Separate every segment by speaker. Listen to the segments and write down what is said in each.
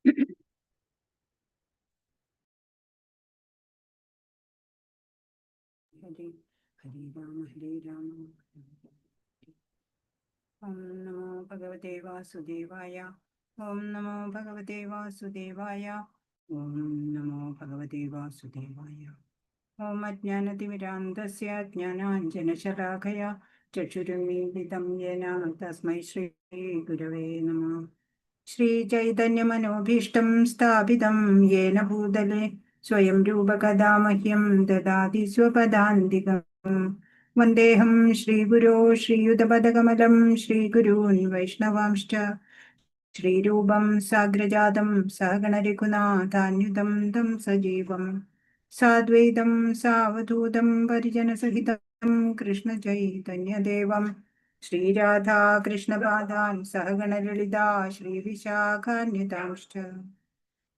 Speaker 1: ഹരി ഹരി രാമ ഓം നമോ ഭഗവതേ വാസുദേവായ. ഓം നമോ ഭഗവതേ വാസുദേവായ. ഓം നമോ ഭഗവതേ വാസുദേവായ. ഓം അജ്ഞാനതിമിരാന്തസ്യ ജ്ഞാനാഞ്ജനശലാഖയാ ചക്ഷുരുന്മീലിതം യേന തസ്മൈ ശ്രീ ഗുരവേ നമഃ. ശ്രീചൈതന്യമനോഭീഷ്ടം സ്ഥാപിതം യേന ഭൂതലേ സ്വയം രൂപകഥാ മഹ്യം ദദാതി സ്വപദാന്തികം. വന്ദേഹം ശ്രീഗുരോ ശ്രീയുതപദകമലം ശ്രീഗുരൂൻ വൈഷ്ണവാംശ്ച ശ്രീരൂപം സാഗ്രജാതം സഹഗണരഘുനാഥാന്യുതം തം സജീവം സാദ്വൈതം സാവധൂതം പരിജനസഹിതം കൃഷ്ണചൈതന്യദേവം ശ്രീരാധാകൃഷ്ണപാദാൻ സഹഗണലളിതാ ശ്രീവിശാഖാന്വിതാംശ്ച.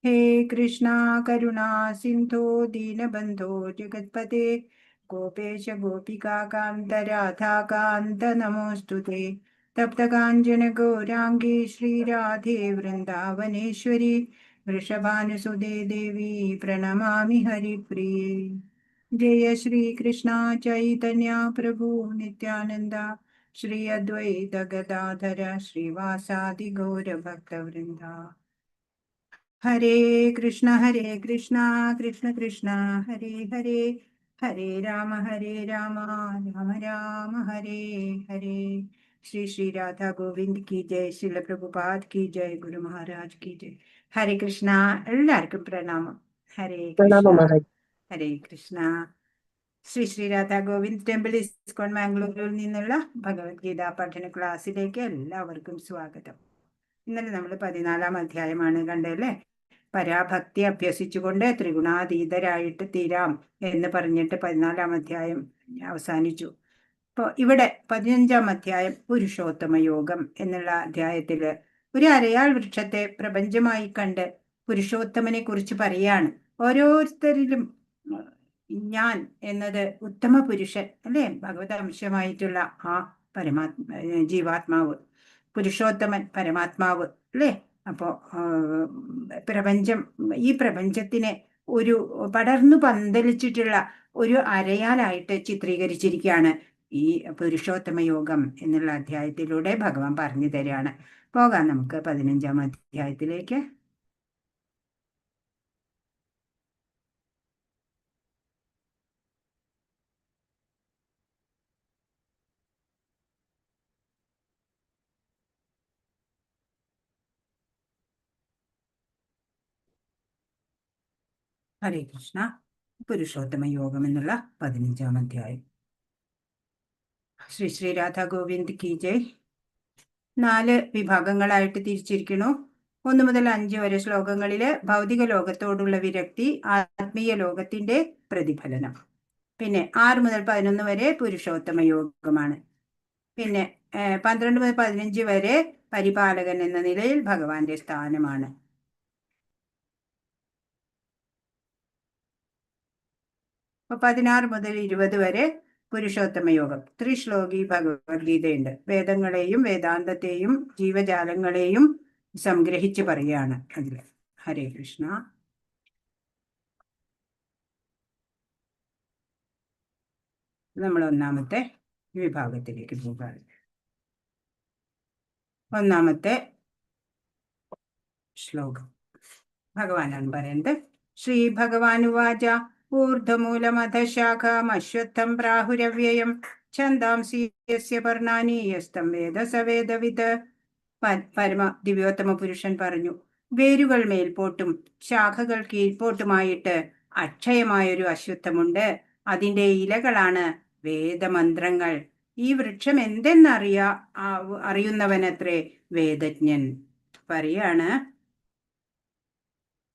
Speaker 1: ഹേ കൃഷ്ണ കരുണാ സിന്ധോ ദീനബന്ധോ ജഗത്പതേ ഗോപേശ ഗോപികാകാന്ത രാധാകാന്ത നമോസ്തുതേ. തപ്തകാഞ്ചന ഗൗരാംഗീ ശ്രീരാധേ വൃന്ദാവനേശ്വരി വൃഷഭാനുസുതേ ദേവി പ്രണമാമി ഹരിപ്രിയേ. ജയ ശ്രീകൃഷ്ണ ചൈതന്യ പ്രഭു നിത്യാനന്ദ ശ്രീ അദ്വൈത ഗദാധര ശ്രീവാസാദി ഗൗരഭക്തവൃന്ദ. ഹരേ കൃഷ്ണ കൃഷ്ണ കൃഷ്ണ ഹരേ ഹരേ ഹരേ രാമ രാമ രാമ ഹരേ ഹരേ. ശ്രീ ശ്രീ രാധാ ഗോവിന്ദ് കി ജയ്. ശില പ്രഭുപാദ് കി ജയ്. ഗുരു മഹാരാജ് കി ജയ്. ഹരേ കൃഷ്ണ. എല്ലാവർക്കും പ്രണാമം. ഹരേ കൃഷ്ണ ഹരേ കൃഷ്ണ. ശ്രീ ശ്രീ രാധാ ഗോവിന്ദ് ടെമ്പിൾ ഇസ്കോൺ മാംഗ്ലൂരിൽ നിന്നുള്ള ഭഗവത്ഗീത പഠന ക്ലാസ്സിലേക്ക് എല്ലാവർക്കും സ്വാഗതം. ഇന്നലെ നമ്മൾ 14-ാം അധ്യായമാണ് കണ്ടല്ലേ. പരാഭക്തി അഭ്യസിച്ചുകൊണ്ട് ത്രിഗുണാതീതരായിട്ട് തീരാം എന്ന് പറഞ്ഞിട്ട് 14-ാം അധ്യായം അവസാനിച്ചു. അപ്പോൾ ഇവിടെ 15-ാം അധ്യായം പുരുഷോത്തമ യോഗം എന്നുള്ള അധ്യായത്തില് ഒരു അരയാൽ വൃക്ഷത്തെ പ്രപഞ്ചമായി കണ്ട് പുരുഷോത്തമനെ കുറിച്ച് പറയാണ്. ഓരോരുത്തരിലും ഞാൻ എന്നത് ഉത്തമ പുരുഷൻ അല്ലേ, ഭഗവത് അംശമായിട്ടുള്ള ആ ജീവാത്മാവ്, പുരുഷോത്തമൻ പരമാത്മാവ് അല്ലേ. അപ്പോ ഈ പ്രപഞ്ചത്തിനെ ഒരു പടർന്നു പന്തലിച്ചിട്ടുള്ള ഒരു അരയാലായിട്ട് ചിത്രീകരിച്ചിരിക്കുകയാണ് ഈ പുരുഷോത്തമ യോഗം എന്നുള്ള അധ്യായത്തിലൂടെ ഭഗവാൻ പറഞ്ഞു തരികയാണ്. പോകാം നമുക്ക് 15-ാം അധ്യായത്തിലേക്ക്. ഹരേ കൃഷ്ണ. പുരുഷോത്തമ യോഗം എന്നുള്ള 15-ാം അധ്യായം. ശ്രീ ശ്രീ രാധാ ഗോവിന്ദ് കി ജയ്. 4 വിഭാഗങ്ങളായിട്ട് തിരിച്ചിരിക്കണു. 1 മുതൽ 5 വരെ ശ്ലോകങ്ങളില് ഭൗതിക ലോകത്തോടുള്ള വിരക്തി, ആത്മീയ ലോകത്തിന്റെ പ്രതിഫലനം. പിന്നെ 6 മുതൽ 11 വരെ പുരുഷോത്തമ യോഗമാണ്. പിന്നെ 12 മുതൽ 15 വരെ പരിപാലകൻ എന്ന നിലയിൽ ഭഗവാന്റെ സ്ഥാനമാണ്. അപ്പൊ 16 മുതൽ 20 വരെ പുരുഷോത്തമ യോഗം. ത്രിശ്ലോകി ഭഗവത്ഗീതയുണ്ട്. വേദങ്ങളെയും വേദാന്തത്തെയും ജീവജാലങ്ങളെയും സംഗ്രഹിച്ച് പറയുകയാണ് അതില്. ഹരേ കൃഷ്ണ. നമ്മൾ 1-ാമത്തെ വിഭാഗത്തിലേക്ക് പോകാം. 1-ാമത്തെ ശ്ലോകം ഭഗവാനാണ് പറയുന്നത്. ശ്രീ ഭഗവാനുവാച ഊർധ്വമൂലമധശാഖാമശ്വത്ഥം പ്രാഹുരവ്യയം ഛന്ദാംസി യസ്യ പർണാനി യസ്തം വേദ സ വേദവിത്. പരമ ദിവ്യോത്തമ പുരുഷൻ പറഞ്ഞു, വേരുകൾ മേൽപോട്ടും ശാഖകൾ കീഴ്പോട്ടുമായിട്ട് അക്ഷയമായൊരു അശ്വത്ഥമുണ്ട്. അതിന്റെ ഇലകളാണ് വേദമന്ത്രങ്ങൾ. ഈ വൃക്ഷം അറിയുന്നവനത്രേ വേദജ്ഞൻ. പറയാണ്,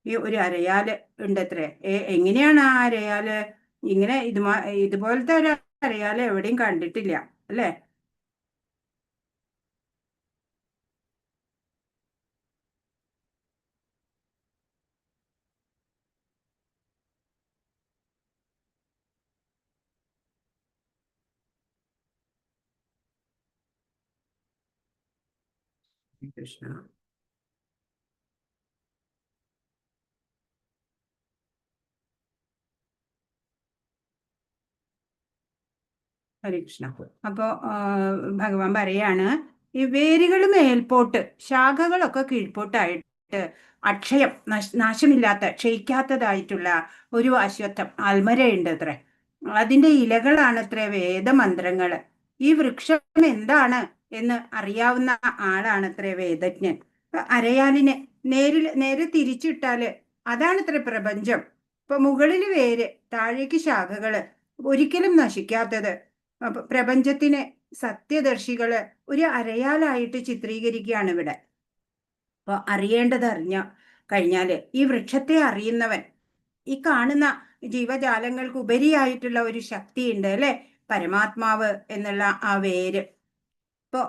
Speaker 1: ഈ ഒരു അരയാല് ഉണ്ടത്രേ. എങ്ങനെയാണ് ആ അരയാല്? ഇങ്ങനെ ഇതുപോലത്തെ ഒരു അരയാല് എവിടെയും കണ്ടിട്ടില്ല അല്ലേ. കൃഷ്ണ. ഹരികൃഷ്ണ. അപ്പോ ഭഗവാൻ പറയാണ്, ഈ വേരുകൾ മേൽപോട്ട് ശാഖകളൊക്കെ കീഴ്പോട്ടായിട്ട് അക്ഷയം നാശമില്ലാത്ത ക്ഷയിക്കാത്തതായിട്ടുള്ള ഒരു അശ്വത്ഥം ആൽമരയുണ്ട് അത്രേ. അതിന്റെ ഇലകളാണ് അത്രേ വേദമന്ത്രങ്ങള്. ഈ വൃക്ഷം എന്താണ് എന്ന് അറിയാവുന്ന ആളാണ് അത്രേ വേദജ്ഞൻ. അരയാലിനെ നേരെ തിരിച്ചിട്ടാല് അതാണത്രേ പ്രപഞ്ചം. ഇപ്പൊ മുകളില് വേര്, താഴേക്ക് ശാഖകള്, ഒരിക്കലും നശിക്കാത്തത്. പ്രപഞ്ചത്തിനെ സത്യദർശികള് ഒരു അരയാലായിട്ട് ചിത്രീകരിക്കുകയാണ് ഇവിടെ. അപ്പൊ അറിയേണ്ടത് കഴിഞ്ഞാല് ഈ വൃക്ഷത്തെ അറിയുന്നവൻ, ഈ കാണുന്ന ജീവജാലങ്ങൾക്ക് ഉപരിയായിട്ടുള്ള ഒരു ശക്തിയുണ്ട് അല്ലെ, പരമാത്മാവ് എന്നുള്ള ആ വേര്. ഇപ്പൊ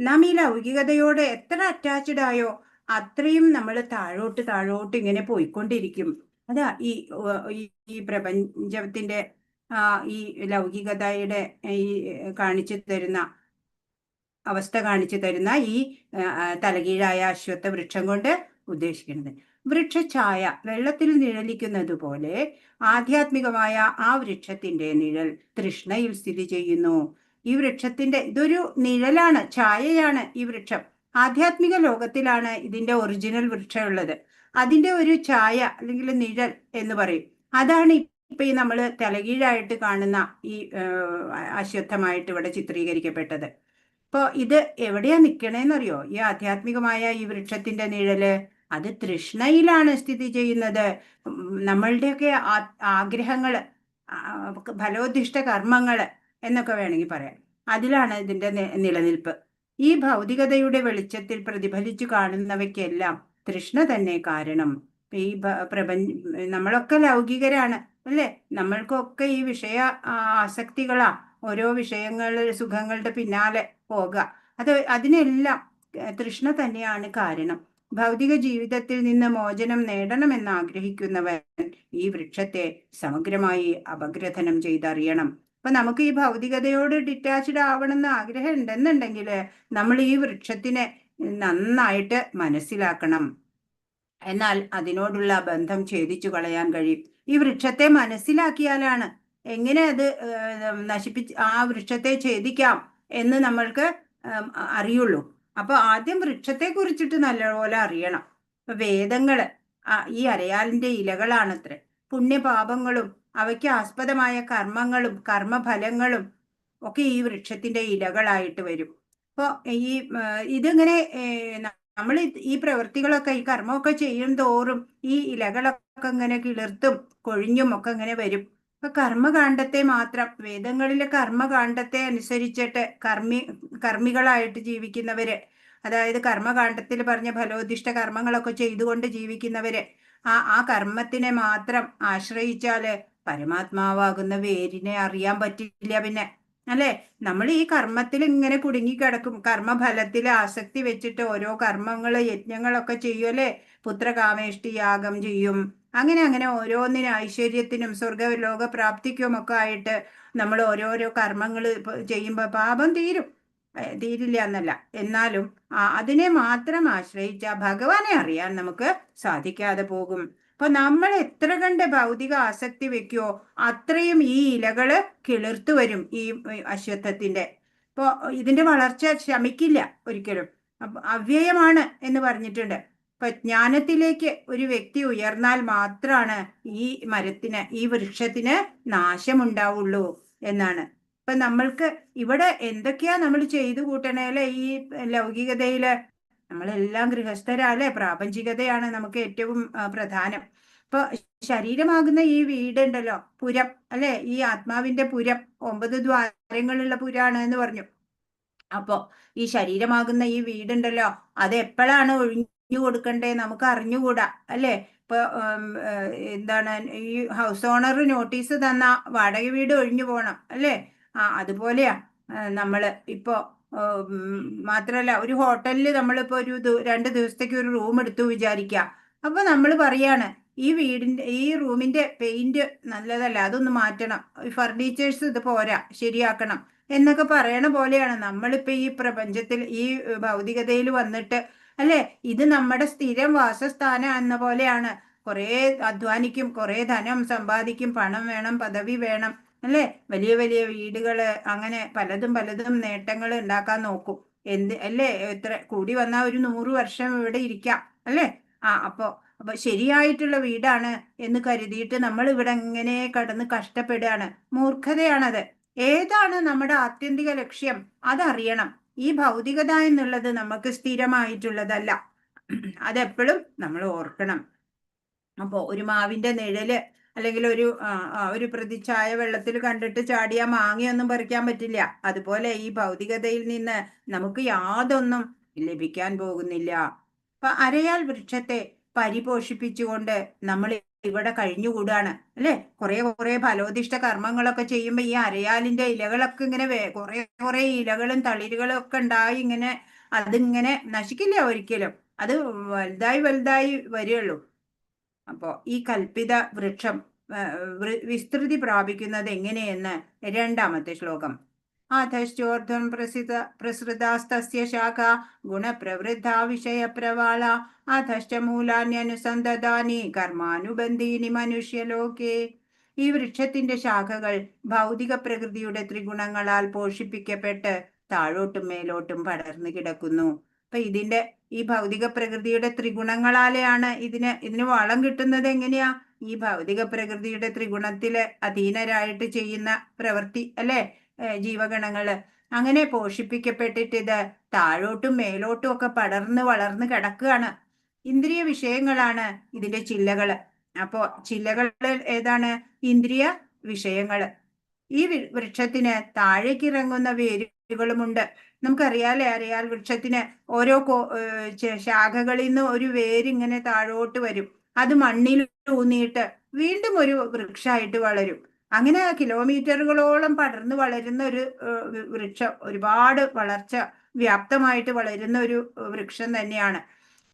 Speaker 1: നാം ഈ ലൗകികതയോട് എത്ര അറ്റാച്ച്ഡ് ആയോ അത്രയും നമ്മൾ താഴോട്ട് ഇങ്ങനെ പോയിക്കൊണ്ടിരിക്കും. അതാ ഈ പ്രപഞ്ചത്തിന്റെ ഈ ലൗകികതയുടെ ഈ അവസ്ഥ കാണിച്ചു തരുന്ന ഈ തലകീഴായ അശ്വത്ഥ വൃക്ഷം കൊണ്ട് ഉദ്ദേശിക്കുന്നത്. വൃക്ഷഛായ വെള്ളത്തിൽ നിഴലിക്കുന്നത് പോലെ ആധ്യാത്മികമായ ആ വൃക്ഷത്തിന്റെ നിഴൽ തൃഷ്ണയിൽ സ്ഥിതി ചെയ്യുന്നു. ഈ വൃക്ഷത്തിന്റെ ഇതൊരു നിഴലാണ്, ഛായയാണ് ഈ വൃക്ഷം. ആധ്യാത്മിക ലോകത്തിലാണ് ഇതിന്റെ ഒറിജിനൽ വൃക്ഷം ഉള്ളത്. അതിന്റെ ഒരു ഛായ അല്ലെങ്കിൽ നിഴൽ എന്ന് പറയും. അതാണ് ഇപ്പൊ ഈ നമ്മൾ തലകീഴായിട്ട് കാണുന്ന ഈ അശ്വത്ഥമായിട്ട് ഇവിടെ ചിത്രീകരിക്കപ്പെട്ടത്. ഇപ്പൊ ഇത് എവിടെയാ നിൽക്കണേന്നറിയോ? ഈ ആധ്യാത്മികമായ ഈ വൃക്ഷത്തിന്റെ നിഴല് അത് തൃഷ്ണയിലാണ് സ്ഥിതി ചെയ്യുന്നത്. നമ്മളുടെയൊക്കെ ആഗ്രഹങ്ങള്, ഫലോദ്ദിഷ്ട കർമ്മങ്ങള് എന്നൊക്കെ വേണമെങ്കിൽ പറയാം, അതിലാണ് ഇതിന്റെ നിലനിൽപ്പ്. ഈ ഭൗതികതയുടെ വെളിച്ചത്തിൽ പ്രതിഫലിച്ചു കാണുന്നവയ്ക്കെല്ലാം തൃഷ്ണ തന്നെ കാരണം. ഈ നമ്മളൊക്കെ ലൗകികരാണ് അല്ലേ? നമ്മൾക്കൊക്കെ ഈ വിഷയ ആസക്തികളാ, ഓരോ സുഖങ്ങളുടെ പിന്നാലെ പോകുക. അതിനെല്ലാം തൃഷ്ണ തന്നെയാണ് കാരണം. ഭൗതിക ജീവിതത്തിൽ നിന്ന് മോചനം നേടണമെന്ന് ആഗ്രഹിക്കുന്നവൻ ഈ വൃക്ഷത്തെ സമഗ്രമായി അപഗ്രഥനം ചെയ്തറിയണം. അപ്പൊ നമുക്ക് ഈ ഭൗതികതയോട് ഡിറ്റാച്ച്ഡ് ആവണമെന്ന് ആഗ്രഹം ഉണ്ടെന്നുണ്ടെങ്കിൽ നമ്മൾ ഈ വൃക്ഷത്തിനെ നന്നായിട്ട് മനസ്സിലാക്കണം. എന്നാൽ അതിനോടുള്ള ബന്ധം ഛേദിച്ചു കളയാൻ കഴിയും. ഈ വൃക്ഷത്തെ മനസ്സിലാക്കിയാലാണ് എങ്ങനെ അത് ആ വൃക്ഷത്തെ ഛേദിക്കാം എന്ന് നമ്മൾക്ക് അറിയുള്ളൂ. അപ്പൊ ആദ്യം വൃക്ഷത്തെ കുറിച്ചിട്ട് നല്ലപോലെ അറിയണം. ഇപ്പൊ വേദങ്ങള് ഈ അരയാലിന്റെ ഇലകളാണത്രേ. പുണ്യപാപങ്ങളും അവയ്ക്ക് ആസ്പദമായ കർമ്മങ്ങളും കർമ്മഫലങ്ങളും ഒക്കെ ഈ വൃക്ഷത്തിന്റെ ഇലകളായിട്ട് വരും. അപ്പൊ ഇതിങ്ങനെ നമ്മൾ ഈ പ്രവൃത്തികളൊക്കെ, ഈ കർമ്മമൊക്കെ ചെയ്യും തോറും ഈ ഇലകളൊക്കെ ഇങ്ങനെ കിളിർത്തും കൊഴിഞ്ഞും ഒക്കെ ഇങ്ങനെ വരും. അപ്പൊ കർമ്മകാണ്ഡത്തെ മാത്രം, വേദങ്ങളിലെ കർമ്മകാണ്ഡത്തെ അനുസരിച്ചിട്ട് കർമ്മികളായിട്ട് ജീവിക്കുന്നവര്, അതായത് കർമ്മകാണ്ഡത്തിൽ പറഞ്ഞ ഫലോദ്ദിഷ്ട കർമ്മങ്ങളൊക്കെ ചെയ്തുകൊണ്ട് ജീവിക്കുന്നവര് ആ കർമ്മത്തിനെ മാത്രം ആശ്രയിച്ചാല് പരമാത്മാവാകുന്ന വേരിനെ അറിയാൻ പറ്റില്ല. പിന്നെ അല്ലെ, നമ്മൾ ഈ കർമ്മത്തിൽ ഇങ്ങനെ കുടുങ്ങിക്കിടക്കും. കർമ്മഫലത്തിൽ ആസക്തി വെച്ചിട്ട് ഓരോ കർമ്മങ്ങള് യജ്ഞങ്ങളൊക്കെ ചെയ്യും അല്ലെ, പുത്രകാമേഷ്ടി യാഗം ചെയ്യും. അങ്ങനെ ഓരോന്നിനും ഐശ്വര്യത്തിനും സ്വർഗലോക പ്രാപ്തിക്കും ഒക്കെ ആയിട്ട് നമ്മൾ ഓരോരോ കർമ്മങ്ങൾ ചെയ്യുമ്പോൾ പാപം തീരില്ല എന്നല്ല, എന്നാലും അതിനെ മാത്രം ആശ്രയിച്ച ഭഗവാനെ അറിയാൻ നമുക്ക് സാധിക്കാതെ പോകും. അപ്പൊ നമ്മൾ എത്ര കണ്ട് ഭൗതിക ആസക്തി വെക്കുവോ അത്രയും ഈ ഇലകള് കിളിർത്തു വരും ഈ അശ്വത്ഥത്തിന്റെ. ഇപ്പൊ ഇതിന്റെ വളർച്ച ശമിക്കില്ല ഒരിക്കലും. അപ്പൊ അവ്യയമാണ് എന്ന് പറഞ്ഞിട്ടുണ്ട്. ഇപ്പൊ ജ്ഞാനത്തിലേക്ക് ഒരു വ്യക്തി ഉയർന്നാൽ മാത്രമാണ് ഈ വൃക്ഷത്തിന് നാശമുണ്ടാവുള്ളൂ എന്നാണ്. ഇപ്പൊ നമ്മൾക്ക് ഇവിടെ എന്തൊക്കെയാ നമ്മൾ ചെയ്തു കൂട്ടണേലെ ഈ ലൗകികതയില്? നമ്മളെല്ലാം ഗൃഹസ്ഥരല്ലേ, പ്രാപഞ്ചികതയാണ് നമുക്ക് ഏറ്റവും പ്രധാനം. ഇപ്പൊ ശരീരമാകുന്ന ഈ വീടുണ്ടല്ലോ, പുരം അല്ലെ, ഈ ആത്മാവിന്റെ പുരം 9 ദ്വാരങ്ങളുള്ള പുരാണ് എന്ന് പറഞ്ഞു. അപ്പോ ഈ ശരീരമാകുന്ന ഈ വീടുണ്ടല്ലോ, അത് എപ്പോഴാണ് ഒഴിഞ്ഞു കൊടുക്കണ്ടേ നമുക്ക് അറിഞ്ഞുകൂടാ അല്ലെ. ഇപ്പൊ എന്താണ്, ഈ ഹൗസ് ഓണർ നോട്ടീസ് തന്ന വാടക വീട് ഒഴിഞ്ഞു പോണം അല്ലെ. അതുപോലെയാ നമ്മള് ഇപ്പോ മാത്രല്ല, ഒരു ഹോട്ടലിൽ നമ്മളിപ്പോ ഒരു 2 ദിവസത്തേക്ക് ഒരു റൂം എടുത്തു വിചാരിക്കുക. അപ്പൊ നമ്മൾ പറയാണ് ഈ റൂമിന്റെ പെയിന്റ് നല്ലതല്ല, അതൊന്ന് മാറ്റണം, ഫർണിച്ചേഴ്സ് ഇത് പോരാ, ശരിയാക്കണം എന്നൊക്കെ പറയണ പോലെയാണ് നമ്മളിപ്പോ ഈ പ്രപഞ്ചത്തിൽ ഈ ഭൗതികതയിൽ വന്നിട്ട് അല്ലെ. ഇത് നമ്മുടെ സ്ഥിരം വാസസ്ഥാനം എന്ന പോലെയാണ്. കുറെ അധ്വാനിക്കും, കുറെ ധനം സമ്പാദിക്കും, പണം വേണം, പദവി വേണം, അല്ലേ? വലിയ വലിയ വീടുകള്, അങ്ങനെ പലതും പലതും നേട്ടങ്ങൾ ഉണ്ടാക്കാൻ നോക്കും. അല്ലേ? എത്ര കൂടി വന്നാൽ ഒരു 100 വർഷം ഇവിടെ ഇരിക്കാം, അല്ലേ? അപ്പൊ ശരിയായിട്ടുള്ള വീടാണ് എന്ന് കരുതിയിട്ട് നമ്മൾ ഇവിടെ ഇങ്ങനെ കടന്ന് കഷ്ടപ്പെടുകയാണ്. മൂർഖതയാണത്. ഏതാണ് നമ്മുടെ ആത്യന്തിക ലക്ഷ്യം അതറിയണം. ഈ ഭൗതികത എന്നുള്ളത് നമുക്ക് സ്ഥിരമായിട്ടുള്ളതല്ല. അതെപ്പോഴും നമ്മൾ ഓർക്കണം. അപ്പോൾ ഒരു മാവിന്റെ നിഴല് അല്ലെങ്കിൽ ഒരു പ്രതിച്ഛായ വെള്ളത്തിൽ കണ്ടിട്ട് ചാടിയ മാങ്ങയൊന്നും പറിക്കാൻ പറ്റില്ല. അതുപോലെ ഈ ഭൗതികതയിൽ നിന്ന് നമുക്ക് യാതൊന്നും ലഭിക്കാൻ പോകുന്നില്ല. അപ്പൊ അരയാൽ വൃക്ഷത്തെ പരിപോഷിപ്പിച്ചുകൊണ്ട് നമ്മൾ ഇവിടെ കഴിഞ്ഞുകൂടാണ്, അല്ലെ? കുറെ ഫലോദിഷ്ട കർമ്മങ്ങളൊക്കെ ചെയ്യുമ്പോൾ ഈ അരയാലിന്റെ ഇലകളൊക്കെ ഇങ്ങനെ കുറെ ഇലകളും തളിരുകളും ഒക്കെ ഉണ്ടായി ഇങ്ങനെ അതിങ്ങനെ നശിക്കില്ല ഒരിക്കലും. അത് വലുതായി വലുതായി വരികയുള്ളൂ. അപ്പോ ഈ കൽപ്പിത വൃക്ഷം വിസ്തൃതി പ്രാപിക്കുന്നത് എങ്ങനെയെന്ന് 2ാമത്തെ ശ്ലോകം. അധശ്ചോർധ്വം പ്രസൃതാസ്തസ്യ ശാഖ ഗുണപ്രവൃദ്ധാ വിഷയപ്രവാള അധശ്ച മൂലാന്യനുസന്ധതാനി കർമാനുബന്ധീനി മനുഷ്യലോകേ. ഈ വൃക്ഷത്തിന്റെ ശാഖകൾ ഭൗതിക പ്രകൃതിയുടെ ത്രിഗുണങ്ങളാൽ പോഷിപ്പിക്കപ്പെട്ട് താഴോട്ടും മേലോട്ടും പടർന്നു കിടക്കുന്നു. അപ്പൊ ഈ ഭൗതിക പ്രകൃതിയുടെ ത്രിഗുണങ്ങളാലെയാണ് ഇതിന് വളം കിട്ടുന്നത്. എങ്ങനെയാ? ഈ ഭൗതിക പ്രകൃതിയുടെ ത്രിഗുണത്തില് അധീനരായിട്ട് ചെയ്യുന്ന പ്രവൃത്തി, അല്ലെ? ജീവഗണങ്ങള് അങ്ങനെ പോഷിപ്പിക്കപ്പെട്ടിട്ട് ഇത് താഴോട്ടും മേലോട്ടും ഒക്കെ പടർന്ന് വളർന്ന് കിടക്കുകയാണ്. ഇന്ദ്രിയ വിഷയങ്ങളാണ് ഇതിന്റെ ചില്ലകള്. അപ്പോ ചില്ലകൾ ഏതാണ്? ഇന്ദ്രിയ വിഷയങ്ങള്. ഈ വൃക്ഷത്തിന് താഴേക്കിറങ്ങുന്ന വേരുകളുമുണ്ട്. നമുക്കറിയാലേ, അറിയാൽ വൃക്ഷത്തിന് ഓരോ ശാഖകളിൽ നിന്ന് ഒരു വേരിങ്ങനെ താഴോട്ട് വരും. അത് മണ്ണിൽ ഊന്നിയിട്ട് വീണ്ടും ഒരു വൃക്ഷമായിട്ട് വളരും. അങ്ങനെ കിലോമീറ്ററുകളോളം പടർന്നു വളരുന്ന ഒരു വൃക്ഷം, ഒരുപാട് വളർച്ച വ്യാപ്തമായിട്ട് വളരുന്ന ഒരു വൃക്ഷം തന്നെയാണ്.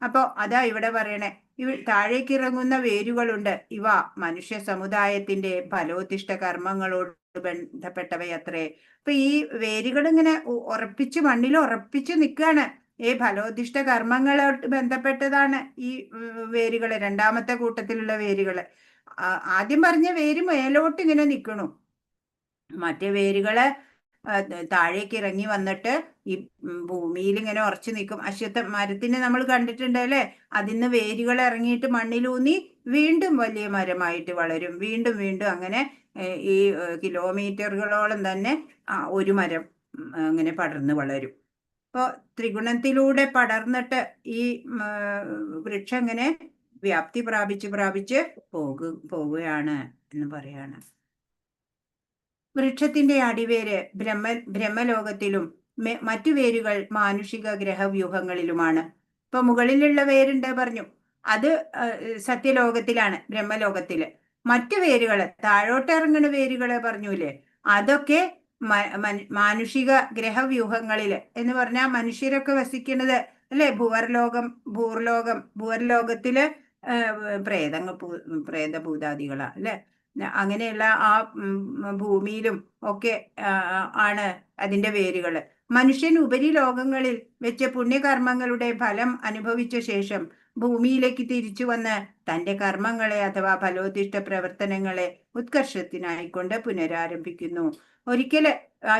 Speaker 1: അപ്പോ അതാ ഇവിടെ പറയണേ, താഴേക്കിറങ്ങുന്ന വേരുകളുണ്ട്. ഇവ മനുഷ്യ സമുദായത്തിന്റെ ഫലോദിഷ്ട കർമ്മങ്ങളോട് ബന്ധപ്പെട്ടവയത്രേ. അപ്പൊ ഈ വേരുകൾ ഇങ്ങനെ മണ്ണിൽ ഉറപ്പിച്ച് നിൽക്കുകയാണ്. ഈ ഫലോദിഷ്ട കർമ്മങ്ങളോട് ബന്ധപ്പെട്ടതാണ് ഈ വേരുകള്, 2ാമത്തെ കൂട്ടത്തിലുള്ള വേരുകള്. ആദ്യം പറഞ്ഞ വേര് മേലോട്ട് ഇങ്ങനെ നിൽക്കണു. മറ്റേ വേരുകള് താഴേക്ക് ഇറങ്ങി വന്നിട്ട് ഈ ഭൂമിയിൽ ഇങ്ങനെ ഉറച്ചു നിൽക്കും. അശ്വത്ഥ മരത്തിന് നമ്മൾ കണ്ടിട്ടുണ്ട്, അല്ലെ? അതിന്ന് വേരുകൾ ഇറങ്ങിയിട്ട് മണ്ണിലൂന്നി വീണ്ടും വലിയ മരമായിട്ട് വളരും. വീണ്ടും വീണ്ടും അങ്ങനെ ഈ കിലോമീറ്ററുകളോളം തന്നെ ഒരു മരം അങ്ങനെ പടർന്ന് വളരും. അപ്പോൾ ത്രിഗുണത്തിലൂടെ പടർന്നിട്ട് ഈ വൃക്ഷം ഇങ്ങനെ വ്യാപ്തി പ്രാപിച്ച് പോകുകയാണ് എന്ന് പറയാണ്. വൃക്ഷത്തിന്റെ അടിവേര് ബ്രഹ്മലോകത്തിലും മറ്റു വേരുകൾ മാനുഷിക ഗ്രഹവ്യൂഹങ്ങളിലുമാണ്. ഇപ്പൊ മുകളിലുള്ള വേരുണ്ട് പറഞ്ഞു, അത് സത്യലോകത്തിലാണ്, ബ്രഹ്മലോകത്തില്. മറ്റു വേരുകള്, താഴോട്ട് ഇറങ്ങുന്ന വേരുകള് പറഞ്ഞൂലേ, അതൊക്കെ മാനുഷിക ഗ്രഹവ്യൂഹങ്ങളില് എന്ന് പറഞ്ഞാൽ മനുഷ്യരൊക്കെ വസിക്കുന്നത്, അല്ലെ? ഭൂവർലോകത്തില് പ്രേതഭൂതാദികളാ, അല്ലെ? അങ്ങനെയുള്ള ആ ഭൂമിയിലും ഒക്കെ ആണ് അതിന്റെ വേരുകള്. മനുഷ്യൻ ഉപരിലോകങ്ങളിൽ വെച്ച് പുണ്യകർമ്മങ്ങളുടെ ഫലം അനുഭവിച്ച ശേഷം ഭൂമിയിലേക്ക് തിരിച്ചു വന്ന് തന്റെ കർമ്മങ്ങളെ അഥവാ ഫലോദിഷ്ട പ്രവർത്തനങ്ങളെ ഉത്കർഷത്തിനായിക്കൊണ്ട് പുനരാരംഭിക്കുന്നു. ഒരിക്കല്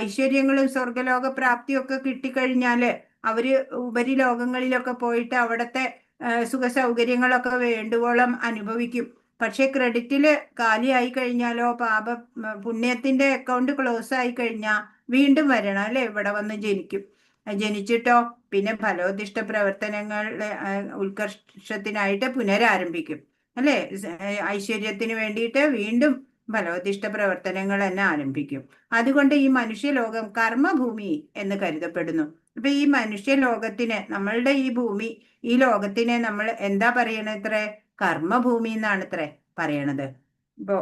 Speaker 1: ഐശ്വര്യങ്ങളും സ്വർഗലോക പ്രാപ്തിയും ഒക്കെ കിട്ടിക്കഴിഞ്ഞാല് അവര് ഉപരിലോകങ്ങളിലൊക്കെ പോയിട്ട് അവിടത്തെ സുഖ സൗകര്യങ്ങളൊക്കെ വേണ്ടുവോളം അനുഭവിക്കും. പക്ഷെ ക്രെഡിറ്റില് കാലിയായി കഴിഞ്ഞാലോ, പുണ്യത്തിന്റെ അക്കൗണ്ട് ക്ലോസ് ആയി കഴിഞ്ഞാൽ വീണ്ടും വരണം, അല്ലെ? ഇവിടെ വന്ന് ജനിച്ചിട്ടോ പിന്നെ ഫലോദിഷ്ട പ്രവർത്തനങ്ങളുടെ ഉത്കർഷത്തിനായിട്ട് പുനരാരംഭിക്കും, അല്ലെ? ഐശ്വര്യത്തിന് വേണ്ടിയിട്ട് വീണ്ടും ഫലോദിഷ്ട പ്രവർത്തനങ്ങൾ തന്നെ ആരംഭിക്കും. അതുകൊണ്ട് ഈ മനുഷ്യലോകം കർമ്മഭൂമി എന്ന് കരുതപ്പെടുന്നു. അപ്പൊ ഈ മനുഷ്യലോകത്തിന്, നമ്മളുടെ ഈ ഭൂമി, ഈ ലോകത്തിനെ നമ്മൾ എന്താ പറയണത്രേ? കർമ്മഭൂമി എന്നാണ് ഇത്രേ പറയണത്. ഇപ്പോ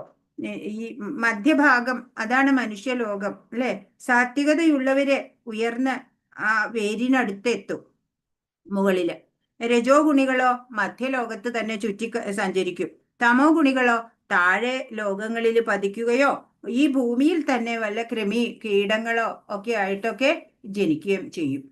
Speaker 1: ഈ മധ്യഭാഗം അതാണ് മനുഷ്യലോകം, അല്ലെ? സാത്വികതയുള്ളവര് ഉയർന്ന് ആ വേരിനടുത്ത് എത്തും മുകളില്. രജോ ഗുണികളോ മധ്യലോകത്ത് തന്നെ ചുറ്റി സഞ്ചരിക്കും. തമോ ഗുണികളോ താഴെ ലോകങ്ങളിൽ പതിക്കുകയോ ഈ ഭൂമിയിൽ തന്നെ വല്ല കീടങ്ങളോ ഒക്കെ ആയിട്ടൊക്കെ ജനിക്കുകയും ചെയ്യും.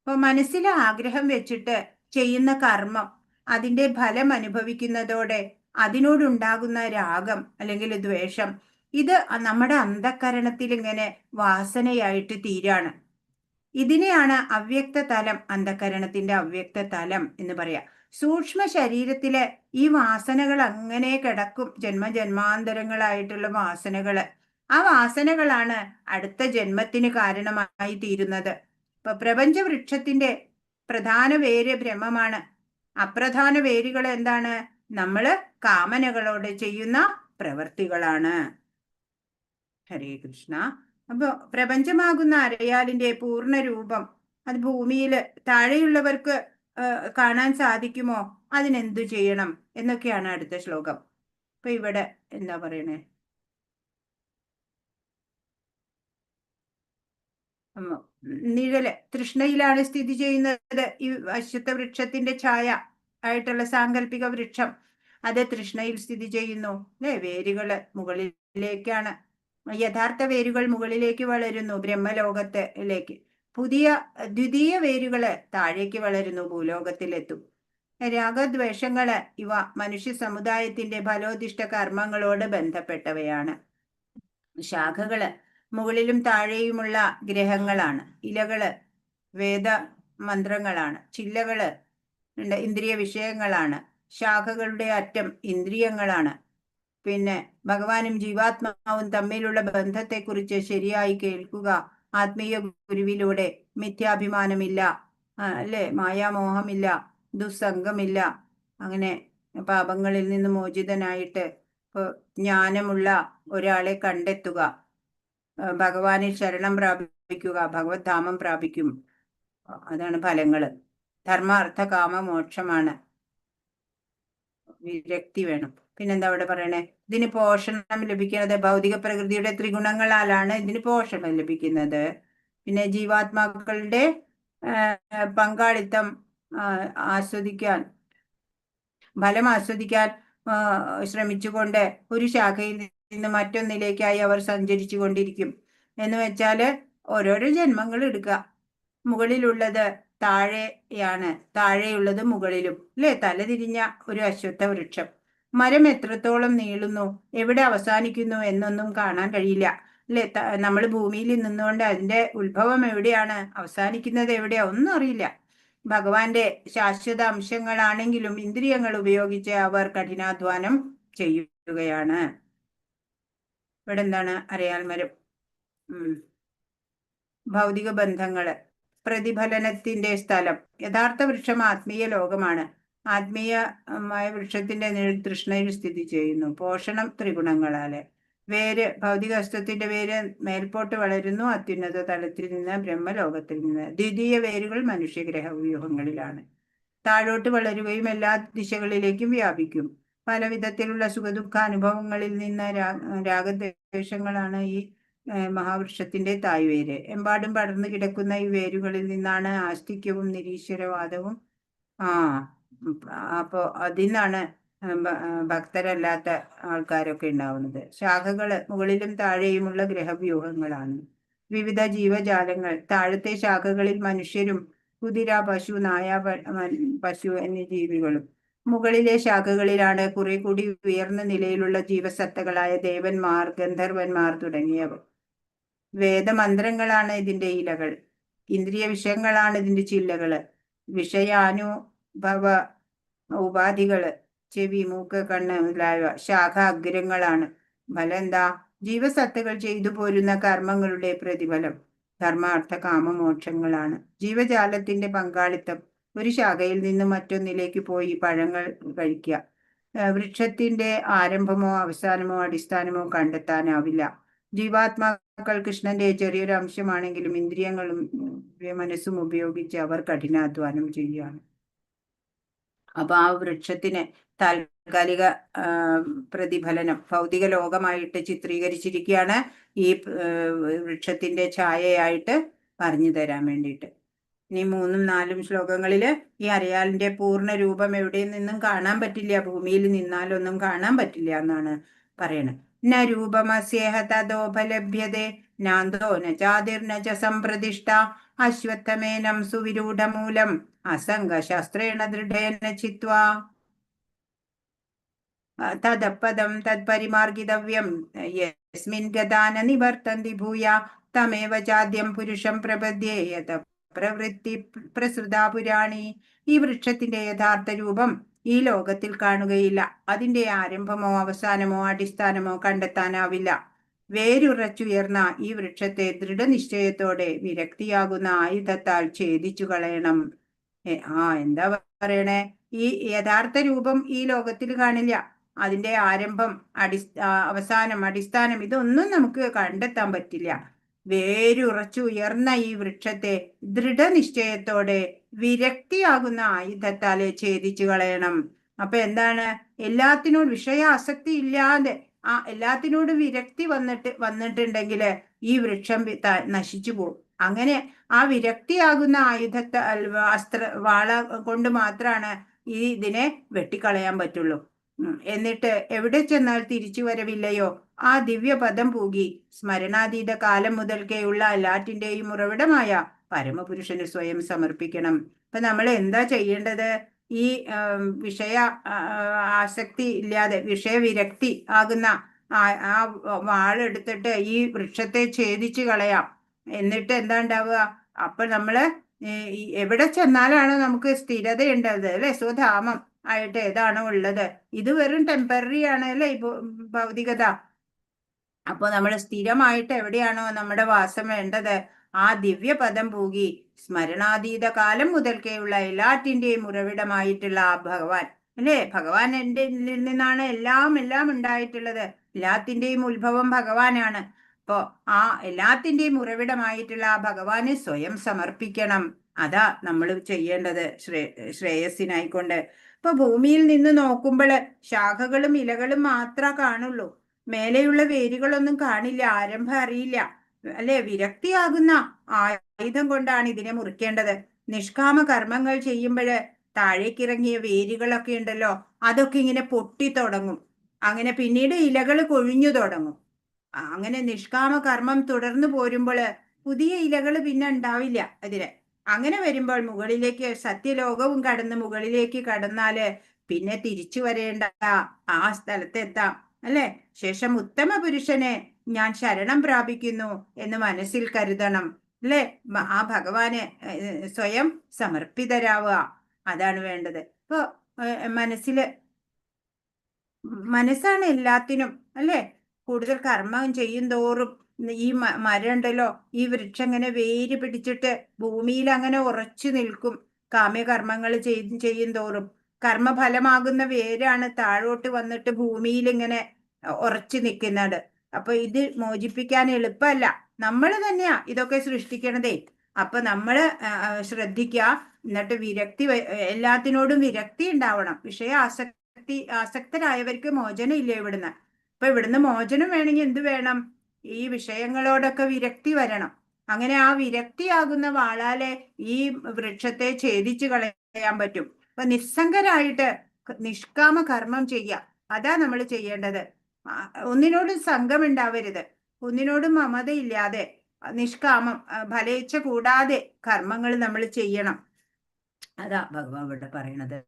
Speaker 1: അപ്പൊ മനസ്സിലെ ആഗ്രഹം വെച്ചിട്ട് ചെയ്യുന്ന കർമ്മം അതിന്റെ ഫലം അനുഭവിക്കുന്നതോടെ അതിനോടുണ്ടാകുന്ന രാഗം അല്ലെങ്കിൽ ദ്വേഷം ഇത് നമ്മുടെ അന്ധക്കരണത്തിൽ ഇങ്ങനെ വാസനയായിട്ട് തീരാണ്. ഇതിനെയാണ് അവ്യക്ത തലം, അന്ധക്കരണത്തിന്റെ അവ്യക്ത തലം എന്ന് പറയാ. സൂക്ഷ്മ ശരീരത്തിലെ ഈ വാസനകൾ അങ്ങനെ കിടക്കും, ജന്മജന്മാന്തരങ്ങളായിട്ടുള്ള വാസനകള്. ആ വാസനകളാണ് അടുത്ത ജന്മത്തിന് കാരണമായി തീരുന്നത്. ഇപ്പൊ പ്രപഞ്ച വൃക്ഷത്തിന്റെ പ്രധാന വേര് ബ്രഹ്മമാണ്. അപ്രധാന വേരുകൾ എന്താണ്? നമ്മള് കാമനകളോട് ചെയ്യുന്ന പ്രവർത്തികളാണ്. ഹരേ കൃഷ്ണ. അപ്പൊ പ്രപഞ്ചമാകുന്ന അരയാലിന്റെ പൂർണ്ണ രൂപം അത് ഭൂമിയിൽ താഴെയുള്ളവർക്ക് കാണാൻ സാധിക്കുമോ? അതിനെന്തു ചെയ്യണം എന്നൊക്കെയാണ് അടുത്ത ശ്ലോകം. അപ്പൊ ഇവിടെ എന്താ പറയണേ? നിഴല് തൃഷ്ണയിലാണ് സ്ഥിതി ചെയ്യുന്നത്. ഈ അശ്വത്ഥ വൃക്ഷത്തിന്റെ ഛായ ആയിട്ടുള്ള സാങ്കല്പിക വൃക്ഷം അത് തൃഷ്ണയിൽ സ്ഥിതി ചെയ്യുന്നു. അല്ലെ? വേരുകള് മുകളിലേക്കാണ്. യഥാർത്ഥ വേരുകൾ മുകളിലേക്ക് വളരുന്നു, ബ്രഹ്മലോകത്തിലേക്ക്. ദ്വിതീയ വേരുകള് താഴേക്ക് വളരുന്നു, ഭൂലോകത്തിലെത്തും. രാഗദ്വേഷങ്ങള് ഇവ മനുഷ്യ സമുദായത്തിന്റെ ഫലോദിഷ്ട കർമ്മങ്ങളോട് ബന്ധപ്പെട്ടവയാണ്. ശാഖകള് മുകളിലും താഴെയുമുള്ള ഗ്രഹങ്ങളാണ്. ഇലകള് വേദ മന്ത്രങ്ങളാണ്. ചില്ലകള് ഇന്ദ്രിയ വിഷയങ്ങളാണ്. ശാഖകളുടെ അറ്റം ഇന്ദ്രിയങ്ങളാണ്. പിന്നെ ഭഗവാനും ജീവാത്മാവും തമ്മിലുള്ള ബന്ധത്തെക്കുറിച്ച് ശരിയായി കേൾക്കുക. ആത്മീയ ഗുരുവിലൂടെ മിഥ്യാഭിമാനമില്ല, അല്ലെ? മായാമോഹമില്ല, ദുസ്സംഗമില്ല. അങ്ങനെ പാപങ്ങളിൽ നിന്ന് മോചിതനായിട്ട് ജ്ഞാനമുള്ള ഒരാളെ കണ്ടെത്തുക. ഭഗവാനിൽ ശരണം പ്രാപിക്കുക, ഭഗവത് ധാമം പ്രാപിക്കും. അതാണ് ഫലങ്ങള്. ധർമ്മ അർത്ഥ കാമ മോക്ഷമാണ്. വിരക്തി വേണം. പിന്നെന്താ അവിടെ പറയണേ? ഇതിന് പോഷണം ലഭിക്കുന്നത് ഭൗതിക പ്രകൃതിയുടെ ത്രിഗുണങ്ങളാലാണ് ഇതിന് പോഷണം ലഭിക്കുന്നത്. പിന്നെ ജീവാത്മാക്കളുടെ പങ്കാളിത്തം ആസ്വദിക്കാൻ, ഫലം ആസ്വദിക്കാൻ ശ്രമിച്ചുകൊണ്ട് ഒരു ശാഖയിൽ നിന്ന് മറ്റൊന്നിലേക്കായി അവർ സഞ്ചരിച്ചു കൊണ്ടിരിക്കും. എന്ന് വെച്ചാല് ഓരോരോ ജന്മങ്ങൾ എടുക്കുക. മുകളിലുള്ളത് താഴെയാണ്, താഴെയുള്ളത് മുകളിലും, അല്ലെ? തലതിരിഞ്ഞ ഒരു അശ്വത്ഥ വൃക്ഷം. മരം എത്രത്തോളം നീളുന്നു, എവിടെ അവസാനിക്കുന്നു എന്നൊന്നും കാണാൻ കഴിയില്ല, അല്ലെ? നമ്മൾ ഭൂമിയിൽ നിന്നുകൊണ്ട് അതിന്റെ ഉത്ഭവം എവിടെയാണ്, അവസാനിക്കുന്നത് എവിടെയാ, ഒന്നും അറിയില്ല. ഭഗവാന്റെ ശാശ്വത അംശങ്ങളാണെങ്കിലും ഇന്ദ്രിയങ്ങൾ ഉപയോഗിച്ച് അവർ കഠിനാധ്വാനം ചെയ്യുകയാണ്. ഇവിടെ എന്താണ്? അരയാൽ മരം. ഭൗതിക ബന്ധങ്ങള്, പ്രതിഫലനത്തിന്റെ സ്ഥലം. യഥാർത്ഥ വൃക്ഷം ആത്മീയ ലോകമാണ്. ആത്മീയമായ വൃക്ഷത്തിന്റെ നിഴൽ തൃഷ്ണയിൽ സ്ഥിതി ചെയ്യുന്നു. പോഷണം ത്രിഗുണങ്ങളാല്. വേര്, ഭൗതിക വസ്തുത്തിന്റെ വേര് മേൽപോട്ട് വളരുന്നു, അത്യുന്നത തലത്തിൽ നിന്ന്, ബ്രഹ്മലോകത്തിൽ നിന്ന്. ദ്വിതീയ വേരുകൾ മനുഷ്യഗ്രഹ വ്യൂഹങ്ങളിലാണ്. താഴോട്ട് വളരുകയും എല്ലാ ദിശകളിലേക്കും വ്യാപിക്കും. പല വിധത്തിലുള്ള സുഖദുഃഖ അനുഭവങ്ങളിൽ നിന്ന് രാഗദ്വേഷങ്ങളാണ് ഈ മഹാവൃക്ഷത്തിന്റെ തായ്വേര്. എമ്പാടും പടർന്നു കിടക്കുന്ന ഈ വേരുകളിൽ നിന്നാണ് ആസ്തിക്യവും നിരീശ്വരവാദവും അപ്പോ അതിനാണ് ഭക്തരല്ലാത്ത ആൾക്കാരൊക്കെ ഉണ്ടാവുന്നത്. ശാഖകള് മുകളിലും താഴെയുമുള്ള ഗ്രഹവ്യൂഹങ്ങളാണ്. വിവിധ ജീവജാലങ്ങൾ. താഴത്തെ ശാഖകളിൽ മനുഷ്യരും കുതിര, പശു, നായ, പശു എന്നീ ജീവികളും. മുകളിലെ ശാഖകളിലാണ് കുറെ കൂടി ഉയർന്ന നിലയിലുള്ള ജീവസത്തകളായ ദേവന്മാർ, ഗന്ധർവന്മാർ തുടങ്ങിയവ. വേദമന്ത്രങ്ങളാണ് ഇതിന്റെ ഇലകൾ. ഇന്ദ്രിയ വിഷയങ്ങളാണ് ഇതിന്റെ ചില്ലകള്. വിഷയാനുഭവ ഉപാധികള്, ചെവി, മൂക്ക്, കണ്ണ് മുതലായവ ശാഖ അഗ്രങ്ങളാണ്. ഫലം എന്താ? ജീവസത്തകൾ ചെയ്തു പോരുന്ന കർമ്മങ്ങളുടെ പ്രതിഫലം ധർമ്മ അർത്ഥ കാമ മോക്ഷങ്ങളാണ്. ജീവജാലത്തിന്റെ പങ്കാളിത്തം. ഒരു ശാഖയിൽ നിന്ന് മറ്റൊന്നിലേക്ക് പോയി പഴങ്ങൾ കഴിക്കുക. വൃക്ഷത്തിന്റെ ആരംഭമോ അവസാനമോ അടിസ്ഥാനമോ കണ്ടെത്താനാവില്ല. ജീവാത്മാക്കൾ കൃഷ്ണന്റെ ചെറിയൊരു അംശമാണെങ്കിലും ഇന്ദ്രിയങ്ങളും മനസ്സും ഉപയോഗിച്ച് അവർ കഠിനാധ്വാനം ചെയ്യുകയാണ്. അപ്പൊ ആ വൃക്ഷത്തിന് താൽക്കാലിക പ്രതിഫലനം ഭൗതിക ലോകമായിട്ട് ചിത്രീകരിച്ചിരിക്കുകയാണ് ഈ വൃക്ഷത്തിന്റെ ഛായയായിട്ട് പറഞ്ഞു തരാൻ വേണ്ടിയിട്ട്. ഇനി 3ഉം 4ഉം ശ്ലോകങ്ങളില് ഈ അരയാലിന്റെ പൂർണ്ണ രൂപം എവിടെ നിന്നും കാണാൻ പറ്റില്ല, ഭൂമിയിൽ നിന്നാലൊന്നും കാണാൻ പറ്റില്ല എന്നാണ് പറയണത്. ന രൂപമസ്യേഹ തതോപലഭ്യതേ നാന്തോ ന ചാതിർന ച സംപ്രതിഷ്ഠ അശ്വത്ഥമേനം സുവിരൂഢമൂലം അസംഗശാസ്ത്രേണ ദൃഢേന ചിത്വാ. തദപദം തത്പരിമാർഗിതവ്യം യസ്മിൻ ഗതാന നിവർത്തന്തി ഭൂയ തമേവ ചാദ്യം പുരുഷം പ്രപദ്യേ യത പ്രവൃത്തി പ്രസൃതാ പുരാണി. ഈ വൃക്ഷത്തിന്റെ യഥാർത്ഥ രൂപം ഈ ലോകത്തിൽ കാണുകയില്ല. അതിന്റെ ആരംഭമോ അവസാനമോ അടിസ്ഥാനമോ കണ്ടെത്താനാവില്ല. വേരുറച്ചുയർന്ന ഈ വൃക്ഷത്തെ ദൃഢനിശ്ചയത്തോടെ വിരക്തിയാകുന്ന ആയുധത്താൽ ഛേദിച്ചു കളയണം. എന്താ പറയണേ? ഈ യഥാർത്ഥ രൂപം ഈ ലോകത്തിൽ കാണില്ല. അതിന്റെ ആരംഭം, അവസാനം, അടിസ്ഥാനം ഇതൊന്നും നമുക്ക് കണ്ടെത്താൻ പറ്റില്ല. വേരുറച്ചു ഉയർന്ന ഈ വൃക്ഷത്തെ ദൃഢനിശ്ചയത്തോടെ വിരക്തിയാകുന്ന ആയുധത്താലെ ഛേദിച്ചു കളയണം. അപ്പൊ എന്താണ്? എല്ലാത്തിനോട് വിഷയാസക്തി ഇല്ലാതെ എല്ലാത്തിനോടും വിരക്തി വന്നിട്ടുണ്ടെങ്കിൽ ഈ വൃക്ഷം നശിച്ചു പോകും. അങ്ങനെ ആ വിരക്തിയാകുന്ന വാള കൊണ്ട് മാത്രമാണ് ഇതിനെ വെട്ടിക്കളയാൻ പറ്റുള്ളൂ. എന്നിട്ട് എവിടെ ചെന്നാൽ തിരിച്ചു വരവില്ലയോ ആ ദിവ്യപദം പൂകി സ്മരണാതീത കാലം മുതൽക്കേയുള്ള എല്ലാറ്റിന്റെയും ഉറവിടമായ പരമപുരുഷന് സ്വയം സമർപ്പിക്കണം. അപ്പൊ നമ്മൾ എന്താ ചെയ്യേണ്ടത്? ഈ വിഷയ ആസക്തി ഇല്ലാതെ വിഷയവിരക്തി ആകുന്ന ആ വാളെടുത്തിട്ട് ഈ വൃക്ഷത്തെ ഛേദിച്ചു കളയാം. എന്നിട്ട് എന്താ ഉണ്ടാവുക? അപ്പൊ നമ്മള് എവിടെ ചെന്നാലാണ് നമുക്ക് സ്ഥിരതയുണ്ടത് അല്ലെ? സ്വധാമം ആയിട്ട് ഏതാണോ ഉള്ളത്, ഇത് വെറും ടെമ്പററി ആണ് അല്ലെ ഈ ഭൗതികത. അപ്പൊ നമ്മൾ സ്ഥിരമായിട്ട് എവിടെയാണോ നമ്മുടെ വാസം വേണ്ടത് ആ ദിവ്യപദം പൂകി സ്മരണാതീത കാലം മുതൽക്കേയുള്ള എല്ലാറ്റിന്റെയും ഉറവിടമായിട്ടുള്ള ആ ഭഗവാൻ അല്ലേ? ഭഗവാൻ നിന്നാണ് എല്ലാം ഉണ്ടായിട്ടുള്ളത്. എല്ലാത്തിന്റെയും ഉത്ഭവം ഭഗവാനാണ്. അപ്പോ ആ എല്ലാത്തിന്റെയും ഉറവിടമായിട്ടുള്ള ആ ഭഗവാനെ സ്വയം സമർപ്പിക്കണം. അതാ നമ്മൾ ചെയ്യേണ്ടത് ശ്രേയസ്സിനായിക്കൊണ്ട്. ഇപ്പൊ ഭൂമിയിൽ നിന്ന് നോക്കുമ്പോൾ ശാഖകളും ഇലകളും മാത്രമേ കാണുള്ളൂ. മേലെയുള്ള വേരുകളൊന്നും കാണില്ല, ആരംഭം അറിയില്ല അല്ലെ? വിരക്തിയാകുന്ന ആയുധം കൊണ്ടാണ് ഇതിനെ മുറിക്കേണ്ടത്. നിഷ്കാമ കർമ്മങ്ങൾ ചെയ്യുമ്പോൾ താഴേക്കിറങ്ങിയ വേരുകളൊക്കെ ഉണ്ടല്ലോ, അതൊക്കെ ഇങ്ങനെ പൊട്ടി തുടങ്ങും. അങ്ങനെ പിന്നീട് ഇലകൾ കൊഴിഞ്ഞു തുടങ്ങും. അങ്ങനെ നിഷ്കാമ കർമ്മം തുടർന്നു പോരുമ്പോൾ പുതിയ ഇലകൾ പിന്നെ ഉണ്ടാവില്ല അതിന്. അങ്ങനെ വരുമ്പോൾ മുകളിലേക്ക് സത്യലോകവും കടന്ന് മുകളിലേക്ക് കടന്നാല് പിന്നെ തിരിച്ചു വരേണ്ട ആ സ്ഥലത്തെത്താം അല്ലെ? ശേഷം ഉത്തമ പുരുഷനെ ഞാൻ ശരണം പ്രാപിക്കുന്നു എന്ന് മനസ്സിൽ കരുതണം അല്ലെ? ആ ഭഗവാന് സ്വയം സമർപ്പിതരാവുക, അതാണ് വേണ്ടത്. ഇപ്പൊ മനസ്സാണ് എല്ലാത്തിനും അല്ലെ? കൂടുതൽ കർമ്മം ചെയ്യും തോറും ഈ മരം ഉണ്ടല്ലോ, ഈ വൃക്ഷം ഇങ്ങനെ വേര് പിടിച്ചിട്ട് ഭൂമിയിൽ അങ്ങനെ ഉറച്ചു നിൽക്കും. കാമ്യകർമ്മങ്ങൾ ചെയ്യും തോറും കർമ്മഫലമാകുന്ന വേരാണ് താഴോട്ട് വന്നിട്ട് ഭൂമിയിൽ ഇങ്ങനെ ഉറച്ചു നിൽക്കുന്നത്. അപ്പൊ ഇത് മോചിപ്പിക്കാൻ എളുപ്പമല്ല. നമ്മൾ തന്നെയാ ഇതൊക്കെ സൃഷ്ടിക്കണതേ. അപ്പൊ നമ്മള് ശ്രദ്ധിക്കുക. എന്നിട്ട് എല്ലാത്തിനോടും വിരക്തി ഉണ്ടാവണം. ആസക്തരായവർക്ക് മോചനം ഇല്ല ഇവിടുന്ന്. അപ്പൊ ഇവിടുന്ന് മോചനം വേണമെങ്കിൽ എന്ത് വേണം? ഈ വിഷയങ്ങളോടൊക്കെ വിരക്തി വരണം. അങ്ങനെ ആ വിരക്തിയാകുന്ന വാളാലെ ഈ വൃക്ഷത്തെ ഛേദിച്ചു കളയാൻ പറ്റും. അപ്പൊ നിസ്സംഗരായിട്ട് നിഷ്കാമ കർമ്മം ചെയ്യുക, അതാ നമ്മൾ ചെയ്യേണ്ടത്. ഒന്നിനോടും സംഘം ഉണ്ടാവരുത്, ഒന്നിനോടും മമതയില്ലാതെ നിഷ്കാമം, ഫലേച്ഛ കൂടാതെ കർമ്മങ്ങൾ നമ്മൾ ചെയ്യണം. അതാ ഭഗവാൻ ഇവിടെ പറയണത്.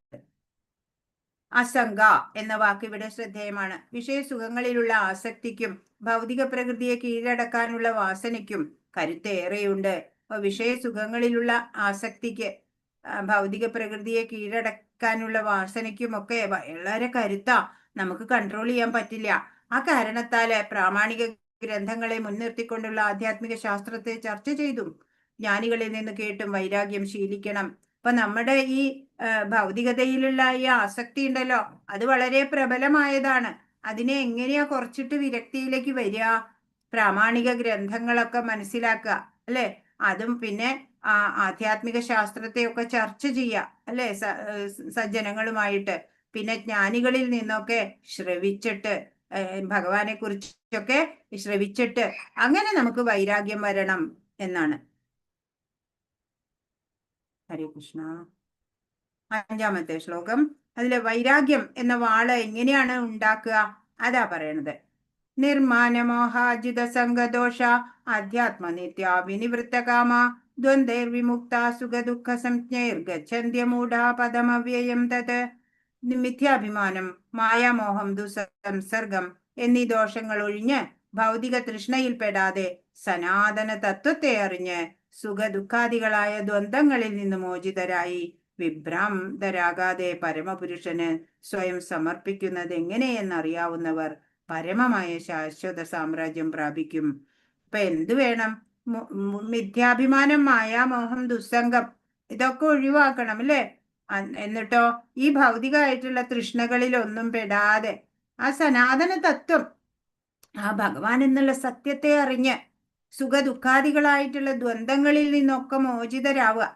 Speaker 1: അസംഗ എന്ന വാക്ക് ഇവിടെ ശ്രദ്ധേയമാണ്. വിഷയസുഖങ്ങളിലുള്ള ആസക്തിക്കും ഭൗതിക പ്രകൃതിയെ കീഴടക്കാനുള്ള വാസനയ്ക്കും കരുത്തേറെയുണ്ട്. അപ്പൊ വിഷയസുഖങ്ങളിലുള്ള ആസക്തിക്ക്, ഭൗതിക പ്രകൃതിയെ കീഴടക്കാനുള്ള വാസനയ്ക്കും ഒക്കെ വളരെ കരുത്താ. നമുക്ക് കൺട്രോൾ ചെയ്യാൻ പറ്റില്ല. ആ കാരണത്താല് പ്രാമാണിക ഗ്രന്ഥങ്ങളെ മുൻനിർത്തിക്കൊണ്ടുള്ള ആധ്യാത്മിക ശാസ്ത്രത്തെ ചർച്ച ചെയ്തും ജ്ഞാനികളിൽ നിന്ന് കേട്ടും വൈരാഗ്യം ശീലിക്കണം. അപ്പൊ നമ്മുടെ ഈ ഭൗതികതയിലുള്ള ഈ ആസക്തി ഉണ്ടല്ലോ, അത് വളരെ പ്രബലമായതാണ്. അതിനെ എങ്ങനെയാ കുറച്ചിട്ട് വിരക്തിയിലേക്ക് വരിക? പ്രാമാണിക ഗ്രന്ഥങ്ങളൊക്കെ മനസ്സിലാക്കുക അല്ലെ? അതും പിന്നെ ആധ്യാത്മിക ശാസ്ത്രത്തെയൊക്കെ ചർച്ച ചെയ്യുക അല്ലെ? സജ്ജനങ്ങളുമായിട്ട്, പിന്നെ ജ്ഞാനികളിൽ നിന്നൊക്കെ ശ്രവിച്ചിട്ട്, ഭഗവാനെ കുറിച്ചൊക്കെ ശ്രവിച്ചിട്ട് അങ്ങനെ നമുക്ക് വൈരാഗ്യം വരണം എന്നാണ്. ഹരേ കൃഷ്ണ. 5-ാമത്തെ ശ്ലോകം. അതിലെ വൈരാഗ്യം എന്ന വാള് എങ്ങനെയാണ് ഉണ്ടാക്കുക അതാ പറയണത്. നിർമാനമോഹാജിത സംഗദോഷ അധ്യാത്മനിത്യ വിനിവൃത്തകാമ ദ്വന്ദ്വൈർവിമുക്ത സുഖദുഃഖ സംജ്ഞൈർഗച്ഛന്ത്യമൂഢ പദമവ്യയം തത് മിഥ്യാഭിമാനം, മായാമോഹം, ദുസംസർഗം എന്നീ ദോഷങ്ങൾ ഒഴിഞ്ഞ് ഭൗതിക തൃഷ്ണയിൽപ്പെടാതെ സനാതന തത്വത്തെ അറിഞ്ഞ് സുഖദുഃഖാദികളായ ദ്വന്ദ്ങ്ങളിൽ നിന്ന് മോചിതരായി വിഭ്രാന്തരാകാതെ പരമപുരുഷന് സ്വയം സമർപ്പിക്കുന്നത് എങ്ങനെയെന്നറിയാവുന്നവർ പരമമായ ശാശ്വത സാമ്രാജ്യം പ്രാപിക്കും. ഇപ്പൊ എന്ത് വേണം? മിഥ്യാഭിമാനം, മായാമോഹം, ദുസ്സംഗം ഇതൊക്കെ ഒഴിവാക്കണം അല്ലേ? എന്നിട്ടോ ഈ ഭൗതികമായിട്ടുള്ള തൃഷ്ണകളിൽ ഒന്നും പെടാതെ ആ സനാതന തത്വം, ആ ഭഗവാൻ എന്നുള്ള സത്യത്തെ അറിഞ്ഞ് സുഖദുഃഖാദികളായിട്ടുള്ള ദ്വന്ദ്ങ്ങളിൽ നിന്നൊക്കെ മോചിതരാവുക,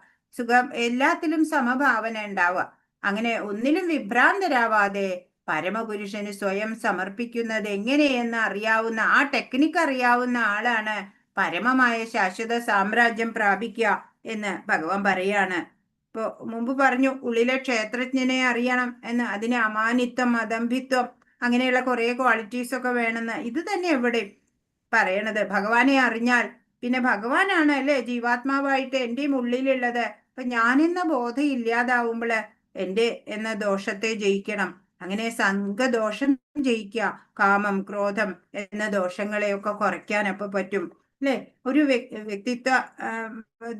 Speaker 1: എല്ലാത്തിലും സമഭാവന ഉണ്ടാവുക, അങ്ങനെ ഒന്നിലും വിഭ്രാന്തരാവാതെ പരമപുരുഷന് സ്വയം സമർപ്പിക്കുന്നത് എങ്ങനെയെന്ന് അറിയാവുന്ന, ആ ടെക്നിക്ക് അറിയാവുന്ന ആളാണ് പരമമായ ശാശ്വത സാമ്രാജ്യം പ്രാപിക്കുക എന്ന് ഭഗവാൻ പറയാണ്. ഇപ്പൊ മുമ്പ് പറഞ്ഞു ഉള്ളിലെ ക്ഷേത്രജ്ഞനെ അറിയണം എന്ന്. അതിന് അമാനിത്വം, അദംഭിത്വം അങ്ങനെയുള്ള കുറെ ക്വാളിറ്റീസ് ഒക്കെ വേണമെന്ന്. ഇത് തന്നെ എവിടെ പറയണത്. ഭഗവാനെ അറിഞ്ഞാൽ പിന്നെ ഭഗവാനാണ് അല്ലെ ജീവാത്മാവായിട്ട് എന്റെയും ഉള്ളിലുള്ളത്. അപ്പൊ ഞാനെന്ന ബോധം ഇല്ലാതാവുമ്പോള് എന്റെ എന്ന ദോഷത്തെ ജയിക്കണം. അങ്ങനെ സംഘദോഷം ജയിക്കുക, കാമം, ക്രോധം എന്ന ദോഷങ്ങളെയൊക്കെ കുറയ്ക്കാൻ അപ്പൊ പറ്റും അല്ലെ. ഒരു വ്യക്തിത്വ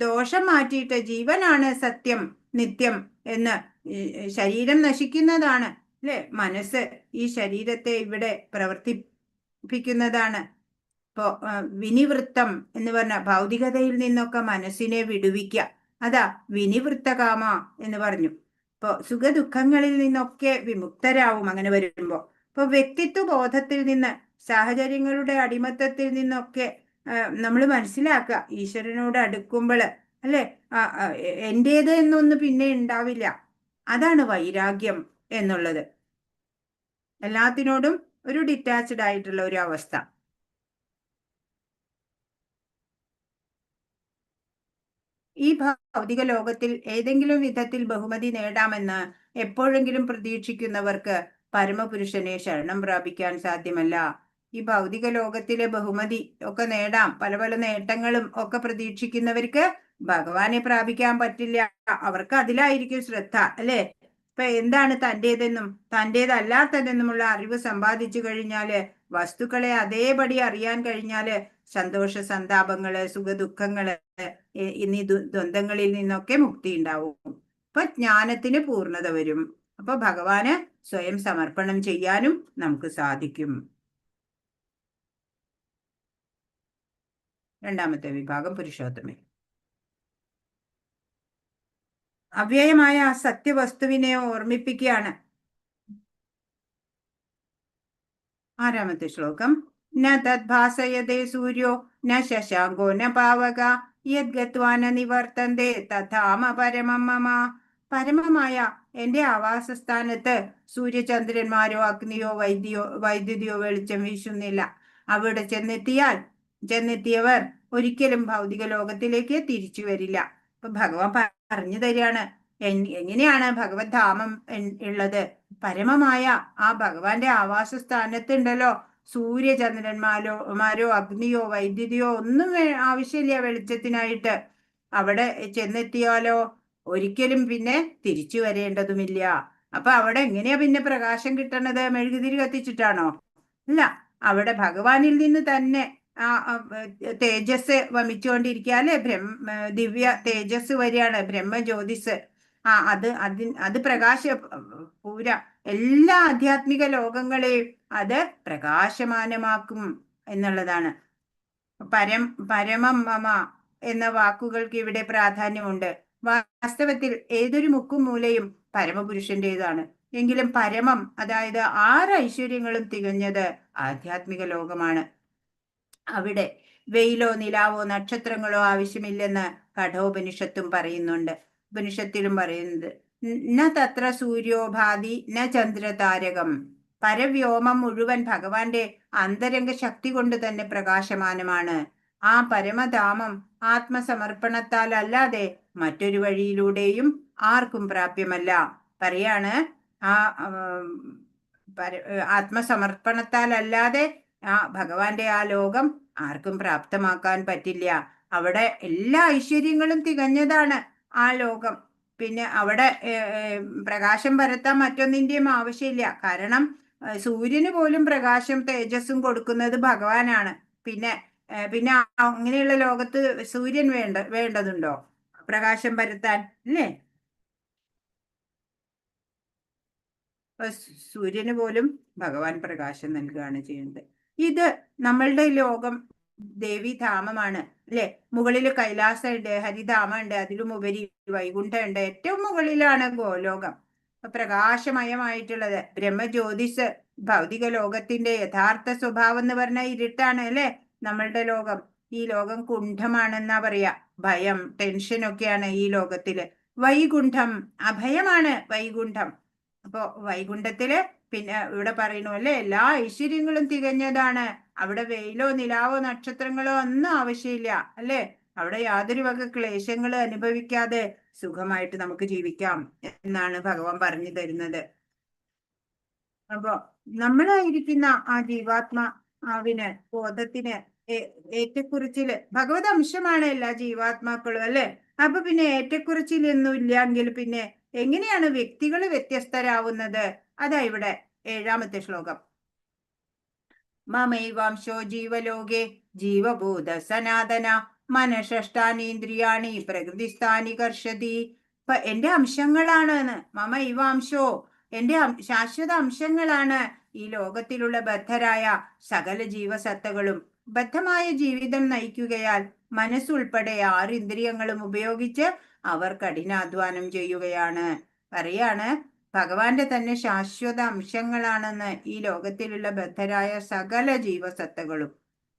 Speaker 1: ദോഷം മാറ്റിയിട്ട് ജീവനാണ് സത്യം, നിത്യം എന്ന്, ശരീരം നശിക്കുന്നതാണ് അല്ലെ, മനസ്സ് ഈ ശരീരത്തെ ഇവിടെ പ്രവർത്തിപ്പിക്കുന്നതാണ്. ഇപ്പോ വിനിവൃത്തം എന്ന് പറഞ്ഞ ഭൗതികതയിൽ നിന്നൊക്കെ മനസ്സിനെ വിടുവിക്കുക, അതാ വിനിവൃത്തകാമ എന്ന് പറഞ്ഞു. ഇപ്പൊ സുഖദുഃഖങ്ങളിൽ നിന്നൊക്കെ വിമുക്തരാവും അങ്ങനെ വരുമ്പോ. ഇപ്പൊ വ്യക്തിത്വ ബോധത്തിൽ നിന്ന്, സാഹചര്യങ്ങളുടെ അടിമത്തത്തിൽ നിന്നൊക്കെ നമ്മൾ മനസ്സിലാക്കുക ഈശ്വരനോട് അടുക്കുമ്പോൾ അല്ലെ, എന്റേത് എന്നൊന്നും പിന്നെ ഉണ്ടാവില്ല. അതാണ് വൈരാഗ്യം എന്നുള്ളത്. എല്ലാത്തിനോടും ഒരു ഡിറ്റാച്ച്ഡ് ആയിട്ടുള്ള ഒരു അവസ്ഥ. ഈ ഭൗതിക ലോകത്തിൽ ഏതെങ്കിലും വിധത്തിൽ ബഹുമതി നേടാമെന്ന് എപ്പോഴെങ്കിലും പ്രതീക്ഷിക്കുന്നവർക്ക് പരമപുരുഷനെ ശരണം പ്രാപിക്കാൻ സാധ്യമല്ല. ഈ ഭൗതിക ലോകത്തിലെ ബഹുമതി ഒക്കെ നേടാം, പല പല നേട്ടങ്ങളും ഒക്കെ പ്രതീക്ഷിക്കുന്നവർക്ക് ഭഗവാനെ പ്രാപിക്കാൻ പറ്റില്ല. അവർക്ക് അതിലായിരിക്കും ശ്രദ്ധ അല്ലെ. ഇപ്പൊ എന്താണ് തൻ്റേതെന്നും തൻ്റേതല്ലാത്തതെന്നുമുള്ള അറിവ് സമ്പാദിച്ചു കഴിഞ്ഞാല്, വസ്തുക്കളെ അതേപടി അറിയാൻ കഴിഞ്ഞാല് സന്തോഷ സന്താപങ്ങള്, സുഖദുഃഖങ്ങള് എന്നീ ദ്വന്ദ്ങ്ങളിൽ നിന്നൊക്കെ മുക്തി ഉണ്ടാവും. അപ്പൊ ജ്ഞാനത്തിന് പൂർണ്ണത വരും. അപ്പൊ ഭഗവാന് സ്വയം സമർപ്പണം ചെയ്യാനും നമുക്ക് സാധിക്കും. രണ്ടാമത്തെ വിഭാഗം പുരുഷോത്തമൻ. അവ്യയമായ ആ സത്യവസ്തുവിനെ ഓർമ്മിപ്പിക്കുകയാണ്. ആറാമത്തെ ശ്ലോകം. ന തദ്ഭാസയതേ സൂര്യോ ന ശശാങ്കോ ന പാവക യദ്ഗത്വാന നിവർത്തന്തേ തഥാമ പരമം മമ. പരമമായ എന്റെ ആവാസസ്ഥാനത്ത് സൂര്യചന്ദ്രന്മാരോ അഗ്നിയോ വൈദ്യുതിയോ വെളിച്ചം വീശുന്നില്ല. അവിടെ ചെന്നെത്തിയവർ ഒരിക്കലും ഭൗതിക ലോകത്തിലേക്ക് തിരിച്ചു വരില്ല. അപ്പൊ ഭഗവാൻ പറഞ്ഞു തരികയാണ് എങ്ങനെയാണ് ഭഗവത് ധാമം ഉള്ളത്. പരമമായ ആ ഭഗവാന്റെ ആവാസ സ്ഥാനത്തുണ്ടല്ലോ സൂര്യചന്ദ്രന്മാരോ അഗ്നിയോ വൈദ്യുതിയോ ഒന്നും ആവശ്യമില്ല വെളിച്ചത്തിനായിട്ട്. അവിടെ ചെന്നെത്തിയാലോ ഒരിക്കലും പിന്നെ തിരിച്ചു വരേണ്ടതുമില്ല. അപ്പൊ അവിടെ എങ്ങനെയാ പിന്നെ പ്രകാശം കിട്ടണത്? മെഴുകുതിരി കത്തിച്ചിട്ടാണോ? അല്ല, അവിടെ ഭഗവാനിൽ നിന്ന് തന്നെ ആ തേജസ് വമിച്ചുകൊണ്ടിരിക്കുക അല്ലെ. ദിവ്യ തേജസ് വരികയാണ്, ബ്രഹ്മജ്യോതിസ്. അത് പൂര എല്ലാ ആധ്യാത്മിക ലോകങ്ങളെയും അത് പ്രകാശമാനമാക്കും എന്നുള്ളതാണ്. പരമം മമ എന്ന വാക്കുകൾക്ക് ഇവിടെ പ്രാധാന്യമുണ്ട്. വാസ്തവത്തിൽ ഏതൊരു മുക്കും മൂലയും പരമപുരുഷന്റേതാണ്. എങ്കിലും പരമം, അതായത് 6 ഐശ്വര്യങ്ങളും തികഞ്ഞത് ആധ്യാത്മിക ലോകമാണ്. അവിടെ വെയിലോ നിലാവോ നക്ഷത്രങ്ങളോ ആവശ്യമില്ലെന്ന് കഠോപനിഷത്തും പറയുന്നുണ്ട്. ഉപനിഷത്തിലും പറയുന്നത് ന തത്ര സൂര്യോ ഭാതി ന ചന്ദ്രതാരകം. പരവ്യോമം മുഴുവൻ ഭഗവാന്റെ അന്തരംഗ ശക്തി കൊണ്ട് തന്നെ പ്രകാശമാനമാണ്. ആ പരമധാമം ആത്മസമർപ്പണത്താൽ അല്ലാതെ മറ്റൊരു വഴിയിലൂടെയും ആർക്കും പ്രാപ്യമല്ല. പറയാണ് ആ ആത്മസമർപ്പണത്താൽ അല്ലാതെ ആ ഭഗവാന്റെ ആ ലോകം ആർക്കും പ്രാപ്തമാക്കാൻ പറ്റില്ല. അവിടെ എല്ലാ ഐശ്വര്യങ്ങളും തികഞ്ഞതാണ് ആ ലോകം. പിന്നെ അവിടെ പ്രകാശം പരത്താൻ മറ്റൊന്നിന്റെയും ആവശ്യമില്ല. കാരണം സൂര്യന് പോലും പ്രകാശം തേജസ്സും കൊടുക്കുന്നത് ഭഗവാനാണ്. പിന്നെ പിന്നെ അങ്ങനെയുള്ള ലോകത്ത് സൂര്യൻ വേണ്ടതുണ്ടോ പ്രകാശം പരത്താൻ? അല്ലേ? സൂര്യന് പോലും ഭഗവാൻ പ്രകാശം നൽകുകയാണ് ചെയ്യുന്നത്. ഇത് നമ്മളുടെ ലോകം ദേവീധാമമാണ്, അല്ലെ? മുകളിൽ കൈലാസമുണ്ട്, ഹരിധാമുണ്ട്, അതിലും ഉപരി വൈകുണ്ഠമുണ്ട്. ഏറ്റവും മുകളിലാണ് ഗോലോകം, പ്രകാശമയമായിട്ടുള്ളത്. ബ്രഹ്മജ്യോതിസ് ഭൗതിക ലോകത്തിന്റെ യഥാർത്ഥ സ്വഭാവം എന്ന് പറഞ്ഞാൽ ഇരുട്ടാണ്, അല്ലെ? നമ്മളുടെ ലോകം, ഈ ലോകം കുണ്ഠമാണെന്നാ പറയാ. ഭയം, ടെൻഷനൊക്കെയാണ് ഈ ലോകത്തില്. വൈകുണ്ഠം അഭയമാണ് വൈകുണ്ഠം. അപ്പൊ വൈകുണ്ഠത്തില് പിന്നെ ഇവിടെ പറയുന്നു, അല്ലെ, എല്ലാ ഐശ്വര്യങ്ങളും തികഞ്ഞതാണ്. അവിടെ വെയിലോ നിലാവോ നക്ഷത്രങ്ങളോ ഒന്നും ആവശ്യമില്ല, അല്ലെ? അവിടെ യാതൊരു വക ക്ലേശങ്ങളും അനുഭവിക്കാതെ സുഖമായിട്ട് നമുക്ക് ജീവിക്കാം എന്നാണ് ഭഗവാൻ പറഞ്ഞു തരുന്നത്. അപ്പൊ നമ്മളായിരിക്കുന്ന ആ ജീവാത്മാവിന്, ബോധത്തിന് ഏറ്റക്കുറിച്ചില് ഭഗവത് അംശമാണ് എല്ലാ ജീവാത്മാക്കളും, അല്ലെ? അപ്പൊ പിന്നെ ഏറ്റക്കുറിച്ചിലൊന്നും ഇല്ലെങ്കിൽ പിന്നെ എങ്ങനെയാണ് വ്യക്തികൾ വ്യത്യസ്തരാവുന്നത്? അതാ ഇവിടെ 7ാമത്തെ ശ്ലോകം. മമൈവാംശോ ജീവലോകെ ജീവഭൂത സനാതന മനഃഷ്ടാനീന്ദ്രിയാണി പ്രകൃതിസ്ഥാനി കർഷതി. ഇപ്പൊ എന്റെ അംശങ്ങളാണ് മമൈവാംശോ, എന്റെ ശാശ്വത അംശങ്ങളാണ് ഈ ലോകത്തിലുള്ള ബദ്ധരായ സകല ജീവസത്തകളും. ബദ്ധമായ ജീവിതം നയിക്കുകയാൽ മനസ്സുൾപ്പെടെ 6 ഇന്ദ്രിയങ്ങളും ഉപയോഗിച്ച് അവർ കഠിനാധ്വാനം ചെയ്യുകയാണ്. പറയാണ്, ഭഗവാന്റെ തന്നെ ശാശ്വത അംശങ്ങളാണെന്ന് ഈ ലോകത്തിലുള്ള ബദ്ധരായ സകല ജീവസത്തകളും.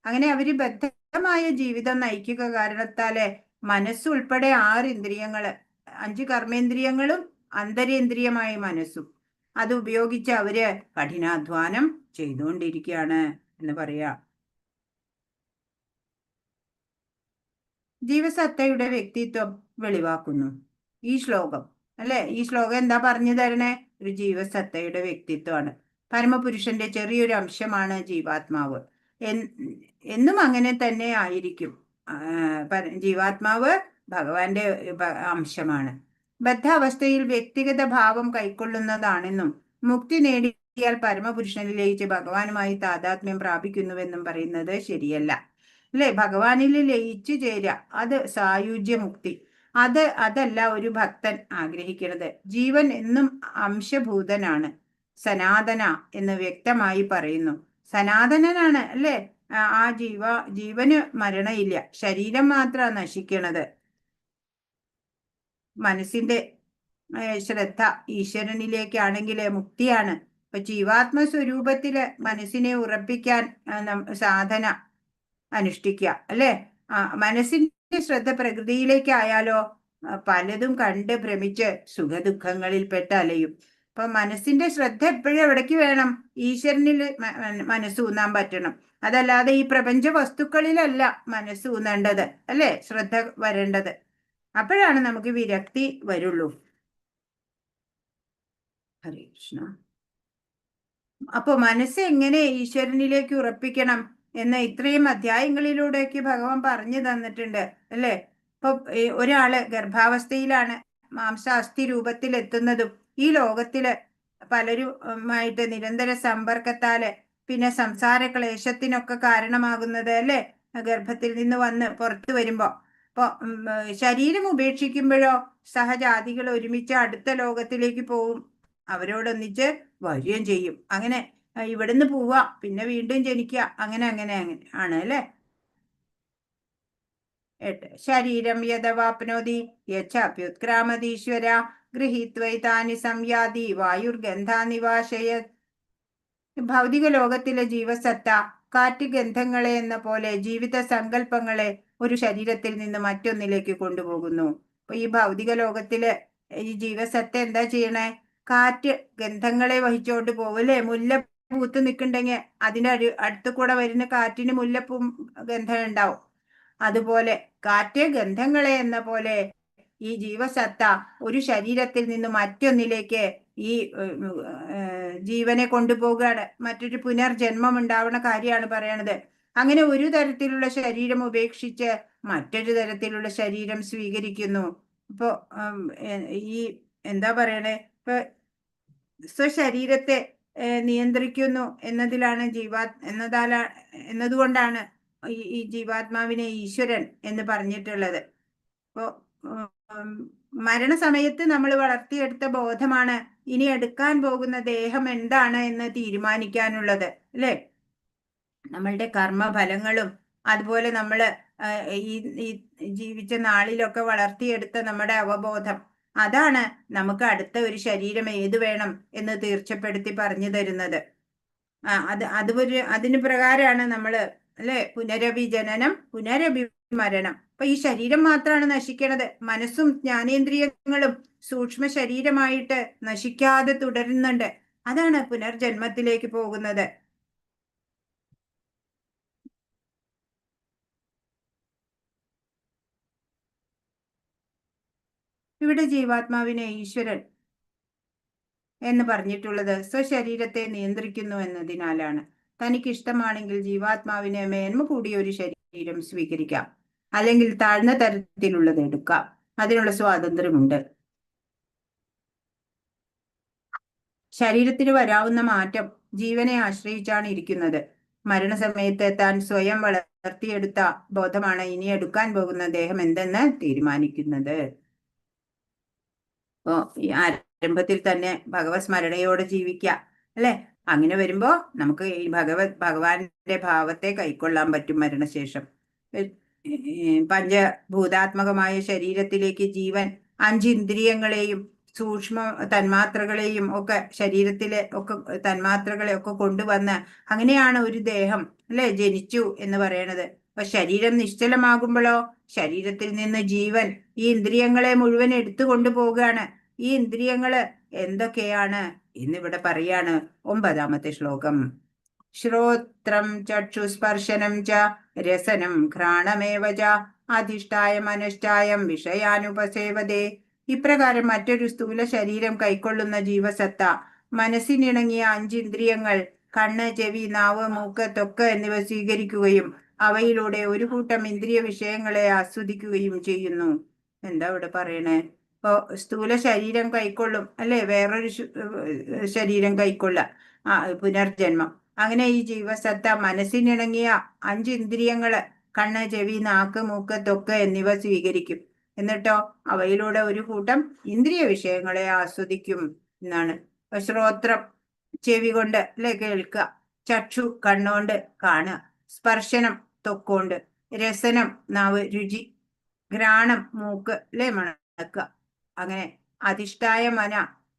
Speaker 1: അങ്ങനെ അവര് ബദ്ധമായ ജീവിതം നയിക്കുക കാരണത്താല് മനസ്സുൾപ്പെടെ 6 ഇന്ദ്രിയങ്ങള്, 5 കർമ്മേന്ദ്രിയങ്ങളും അന്തരേന്ദ്രിയമായ മനസ്സും, അത് ഉപയോഗിച്ച് അവര് കഠിനാധ്വാനം ചെയ്തുകൊണ്ടിരിക്കുകയാണ് എന്ന് പറയാ. ജീവസത്തയുടെ വ്യക്തിത്വം വെളിവാക്കുന്നു ഈ ശ്ലോകം, അല്ലെ? ഈ ശ്ലോകം എന്താ പറഞ്ഞു തരണേ? ഒരു ജീവസത്തയുടെ വ്യക്തിത്വമാണ്. പരമപുരുഷന്റെ ചെറിയൊരു അംശമാണ് ജീവാത്മാവ്. എന്നും അങ്ങനെ തന്നെ ആയിരിക്കും. ജീവാത്മാവ് ഭഗവാന്റെ അംശമാണ്. ബദ്ധ അവസ്ഥയിൽ വ്യക്തിഗത ഭാവം കൈക്കൊള്ളുന്നതാണെന്നും മുക്തി നേടിയാൽ പരമപുരുഷനിൽ ലയിച്ച് ഭഗവാനുമായി താതാത്മ്യം പ്രാപിക്കുന്നുവെന്നും പറയുന്നത് ശരിയല്ല, അല്ലെ? ഭഗവാനിൽ ലയിച്ചു ചേരുക, അത് സായുജ്യമുക്തി. അതല്ല ഒരു ഭക്തൻ ആഗ്രഹിക്കുന്നത്. ജീവൻ എന്നും അംശഭൂതനാണ്. സനാതന എന്ന് വ്യക്തമായി പറയുന്നു. സനാതനനാണ്, അല്ലെ? ആ ജീവന് മരണമില്ല, ശരീരം മാത്രമാണ് നശിക്കണത്. മനസ്സിന്റെ ശ്രദ്ധ ഈശ്വരനിലേക്കാണെങ്കിൽ മുക്തിയാണ്. ഇപ്പൊ ജീവാത്മസ്വരൂപത്തില് മനസ്സിനെ ഉറപ്പിക്കാൻ സാധന അനുഷ്ഠിക്കുക, അല്ലെ? മനസ്സിന്റെ ശ്രദ്ധ പ്രകൃതിയിലേക്കായാലോ പലതും കണ്ട് ഭ്രമിച്ച് സുഖദുഃഖങ്ങളിൽ പെട്ട് അലയും. അപ്പൊ മനസ്സിന്റെ ശ്രദ്ധ എപ്പോഴും എവിടേക്ക് വേണം? ഈശ്വരനിൽ മനസ്സൂന്നാൻ പറ്റണം. അതല്ലാതെ ഈ പ്രപഞ്ച വസ്തുക്കളിലല്ല മനസ്സൂന്നേണ്ടത്, അല്ലെ? ശ്രദ്ധ വരേണ്ടത്. അപ്പോഴാണ് നമുക്ക് വിരക്തി വരുള്ളൂ. ഹരേ കൃഷ്ണ. അപ്പൊ മനസ്സ് എങ്ങനെ ഈശ്വരനിലേക്ക് ഉറപ്പിക്കണം എന്ന് ഇത്രയും അധ്യായങ്ങളിലൂടെയൊക്കെ ഭഗവാൻ പറഞ്ഞു തന്നിട്ടുണ്ട്, അല്ലെ? ഇപ്പൊ ഒരാള് ഗർഭാവസ്ഥയിലാണ് മാംസാസ്ഥി രൂപത്തിൽ എത്തുന്നതും ഈ ലോകത്തില് പലരുമായിട്ട് നിരന്തര സമ്പർക്കത്താല് പിന്നെ സംസാര ക്ലേശത്തിനൊക്കെ കാരണമാകുന്നത്, അല്ലെ? ഗർഭത്തിൽ നിന്ന് വന്ന് പുറത്തു വരുമ്പോ. അപ്പൊ ശരീരം ഉപേക്ഷിക്കുമ്പോഴോ സഹജാതികൾ ഒരുമിച്ച് അടുത്ത ലോകത്തിലേക്ക് പോവും, അവരോടൊന്നിച്ച് വരികയും ചെയ്യും. അങ്ങനെ ഇവിടുന്ന് പോവാ, പിന്നെ വീണ്ടും ജനിക്കുക, അങ്ങനെ ആണ്, അല്ലെ? 8 ശരീരം യഥവാപ്നോതി യച്ഛാപ്യുത്ക്രാമതീശ്വര ഗൃഹീത്വൈതാനി സംയാതി വായുർഗന്ധാനിവാശയ. ഭൗതിക ലോകത്തിലെ ജീവസത്ത കാറ്റ് ഗന്ധങ്ങളെ എന്ന പോലെ ജീവിത സങ്കല്പങ്ങളെ ഒരു ശരീരത്തിൽ നിന്ന് മറ്റൊന്നിലേക്ക് കൊണ്ടുപോകുന്നു. അപ്പൊ ഈ ഭൗതിക ലോകത്തില് ഈ ജീവസത്ത എന്താ ചെയ്യണേ? കാറ്റ് ഗന്ധങ്ങളെ വഹിച്ചോണ്ട് പോകും, അല്ലെ? മുല്ല പൂത്ത് നിൽക്കുന്നുണ്ടെങ്കിൽ അതിന്റെ അടുത്ത് കൂടെ വരുന്ന കാറ്റിന് മുല്ലപ്പൂ ഗന്ധം ഉണ്ടാവും. അതുപോലെ കാറ്റ് ഗന്ധങ്ങളെ എന്ന പോലെ ഈ ജീവസത്ത ഒരു ശരീരത്തിൽ നിന്ന് മറ്റൊന്നിലേക്ക് ഈ ജീവനെ കൊണ്ടുപോകുകയാണ്. മറ്റൊരു പുനർജന്മം ഉണ്ടാവുന്ന കാര്യമാണ് പറയണത്. അങ്ങനെ ഒരു തരത്തിലുള്ള ശരീരം ഉപേക്ഷിച്ച് മറ്റൊരു തരത്തിലുള്ള ശരീരം സ്വീകരിക്കുന്നു. ഇപ്പോ ഈ എന്താ പറയണേ, ഇപ്പൊ സ്വശരീരത്തെ നിയന്ത്രിക്കുന്നു എന്നതിലാണ് എന്നതുകൊണ്ടാണ് ഈ ജീവാത്മാവിനെ ഈശ്വരൻ എന്ന് പറഞ്ഞിട്ടുള്ളത്. ഇപ്പോ ഉം, മരണസമയത്ത് നമ്മൾ വളർത്തിയെടുത്ത ബോധമാണ് ഇനി എടുക്കാൻ പോകുന്ന ദേഹം എന്താണ് എന്ന് തീരുമാനിക്കാനുള്ളത്, അല്ലേ? നമ്മളുടെ കർമ്മഫലങ്ങളും അതുപോലെ നമ്മൾ ഈ ഈ ജീവിച്ച നാളിലൊക്കെ വളർത്തിയെടുത്ത നമ്മുടെ അവബോധം, അതാണ് നമുക്ക് അടുത്ത ഒരു ശരീരം ഏത് വേണം എന്ന് തീർച്ചപ്പെടുത്തി പറഞ്ഞു തരുന്നത്. അതിന് പ്രകാരമാണ് നമ്മള്, അല്ലെ, പുനരഭിജനനം പുനരഭിമരണം. അപ്പൊ ഈ ശരീരം മാത്രമാണ് നശിക്കണത്, മനസ്സും ജ്ഞാനേന്ദ്രിയങ്ങളും സൂക്ഷ്മ ശരീരമായിട്ട് നശിക്കാതെ തുടരുന്നുണ്ട്. അതാണ് പുനർജന്മത്തിലേക്ക് പോകുന്നത്. ഇവിടെ ജീവാത്മാവിനെ ഈശ്വരൻ എന്ന് പറഞ്ഞിട്ടുള്ളത് സ്വശരീരത്തെ നിയന്ത്രിക്കുന്നു എന്നതിനാലാണ്. തനിക്കിഷ്ടമാണെങ്കിൽ ജീവാത്മാവിനെ മേന്മ കൂടിയ ഒരു ശരീരം സ്വീകരിക്കാം, അല്ലെങ്കിൽ താഴ്ന്ന തരത്തിലുള്ളത് എടുക്കാം. അതിനുള്ള സ്വാതന്ത്ര്യമുണ്ട്. ശരീരത്തിന് വരാവുന്ന മാറ്റം ജീവനെ ആശ്രയിച്ചാണ് ഇരിക്കുന്നത്. മരണസമയത്ത് താൻ സ്വയം വളർത്തിയെടുത്ത ബോധമാണ് ഇനി എടുക്കാൻ പോകുന്ന ദേഹം എന്തെന്ന് തീരുമാനിക്കുന്നത്. ഈ ആരംഭത്തിൽ തന്നെ ഭഗവത് സ്മരണയോടെ ജീവിക്കാം, അല്ലെ? അങ്ങനെ വരുമ്പോ നമുക്ക് ഈ ഭഗവാന്റെ ഭാവത്തെ കൈക്കൊള്ളാൻ പറ്റും. മരണശേഷം പഞ്ചഭൂതാത്മകമായ ശരീരത്തിലേക്ക് ജീവൻ 5 ഇന്ദ്രിയങ്ങളെയും സൂക്ഷ്മ തന്മാത്രകളെയും ഒക്കെ, ശരീരത്തിലെ ഒക്കെ തന്മാത്രകളെ ഒക്കെ കൊണ്ടുവന്ന് അങ്ങനെയാണ് ഒരു ദേഹം, അല്ലെ, ജനിച്ചു എന്ന് പറയണത്. അപ്പൊ ശരീരം നിശ്ചലമാകുമ്പോഴോ ശരീരത്തിൽ നിന്ന് ജീവൻ ഈ ഇന്ദ്രിയങ്ങളെ മുഴുവൻ എടുത്തു കൊണ്ടുപോവുകയാണ്. ഈ ഇന്ദ്രിയങ്ങള് എന്തൊക്കെയാണ് എന്നിവിടെ പറയാണ് 9ാമത്തെ ശ്ലോകം. ശ്രോത്രം ചക്ഷുസ്പർശനം ച രസനം ഘ്രാണമേവ ച അധിഷ്ഠായ മനശ്ചായം വിഷയാനുപസേവതേ. ഇപ്രകാരം മറ്റൊരു സ്ഥൂല ശരീരം കൈക്കൊള്ളുന്ന ജീവസത്ത മനസ്സിനിണങ്ങിയ 5 ഇന്ദ്രിയങ്ങൾ കണ്ണ്, ചെവി, നാവ്, മൂക്ക്, ത്വക്ക് എന്നിവ സ്വീകരിക്കുകയും അവയിലൂടെ ഒരു കൂട്ടം ഇന്ദ്രിയ വിഷയങ്ങളെ ആസ്വദിക്കുകയും ചെയ്യുന്നു. എന്താ ഇവിടെ പറയണേ? ഇപ്പോ സ്ഥൂല ശരീരം കൈക്കൊള്ളും, അല്ലെ? വേറൊരു ശരീരം കൈക്കൊള്ള പുനർജന്മം. അങ്ങനെ ഈ ജീവസത്ത മനസ്സിനിണങ്ങിയ 5 ഇന്ദ്രിയങ്ങള് കണ്ണ്, ചെവി, നാക്ക്, മൂക്ക്, ത്വക്ക് എന്നിവ സ്വീകരിക്കും. എന്നിട്ടോ അവയിലൂടെ ഒരു കൂട്ടം ഇന്ദ്രിയ വിഷയങ്ങളെ ആസ്വദിക്കും എന്നാണ്. ശ്രോത്രം ചെവി കൊണ്ട്, അല്ലെ, കേൾക്കുക. ചക്ഷു കണ്ണുകൊണ്ട് കാണുക. സ്പർശനം ത്വക്കുകൊണ്ട്. രസനം നാവ് രുചി. ഘ്രാണം മൂക്ക്, അല്ലെ, മണക്കുക. അങ്ങനെ അധിഷ്ഠായ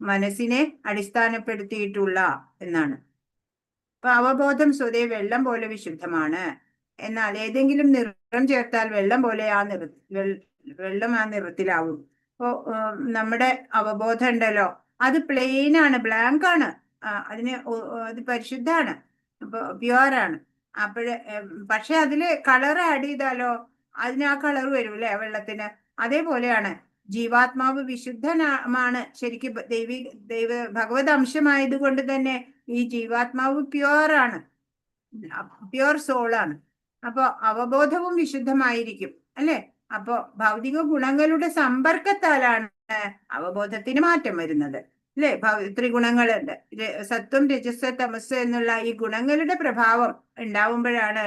Speaker 1: മനസ്സിനെ അടിസ്ഥാനപ്പെടുത്തിയിട്ടുള്ള എന്നാണ്. അപ്പൊ അവബോധം സ്വതേ വെള്ളം പോലെ വിശുദ്ധമാണ്. എന്നാൽ ഏതെങ്കിലും നിറം ചേർത്താൽ വെള്ളം ആ നിറത്തിലാവും. അപ്പോ നമ്മുടെ അവബോധം ഉണ്ടല്ലോ, അത് പ്ലെയിൻ ആണ്, ബ്ലാങ്ക് ആണ്. അത് പരിശുദ്ധാണ്, അപ്പൊ പ്യുവറാണ്. പക്ഷെ അതില് കളർ ആഡ് ചെയ്താലോ അതിന് ആ കളർ വരും, അല്ലെ, വെള്ളത്തിന്. അതേപോലെയാണ് ജീവാത്മാവ് വിശുദ്ധമാണ്. ശരിക്കും ഭഗവത് അംശമായത് കൊണ്ട് തന്നെ ഈ ജീവാത്മാവ് പ്യുവറാണ്, പ്യുവർ സോളാണ്. അപ്പൊ അവബോധവും വിശുദ്ധമായിരിക്കും, അല്ലെ? അപ്പൊ ഭൗതിക ഗുണങ്ങളുടെ സമ്പർക്കത്താലാണ് അവബോധത്തിന് മാറ്റം വരുന്നത്, അല്ലെ? ത്രിഗുണങ്ങളുണ്ട്, സത്വം, രജസ്, തമസ് എന്നുള്ള ഈ ഗുണങ്ങളുടെ പ്രഭാവം ഉണ്ടാവുമ്പോഴാണ്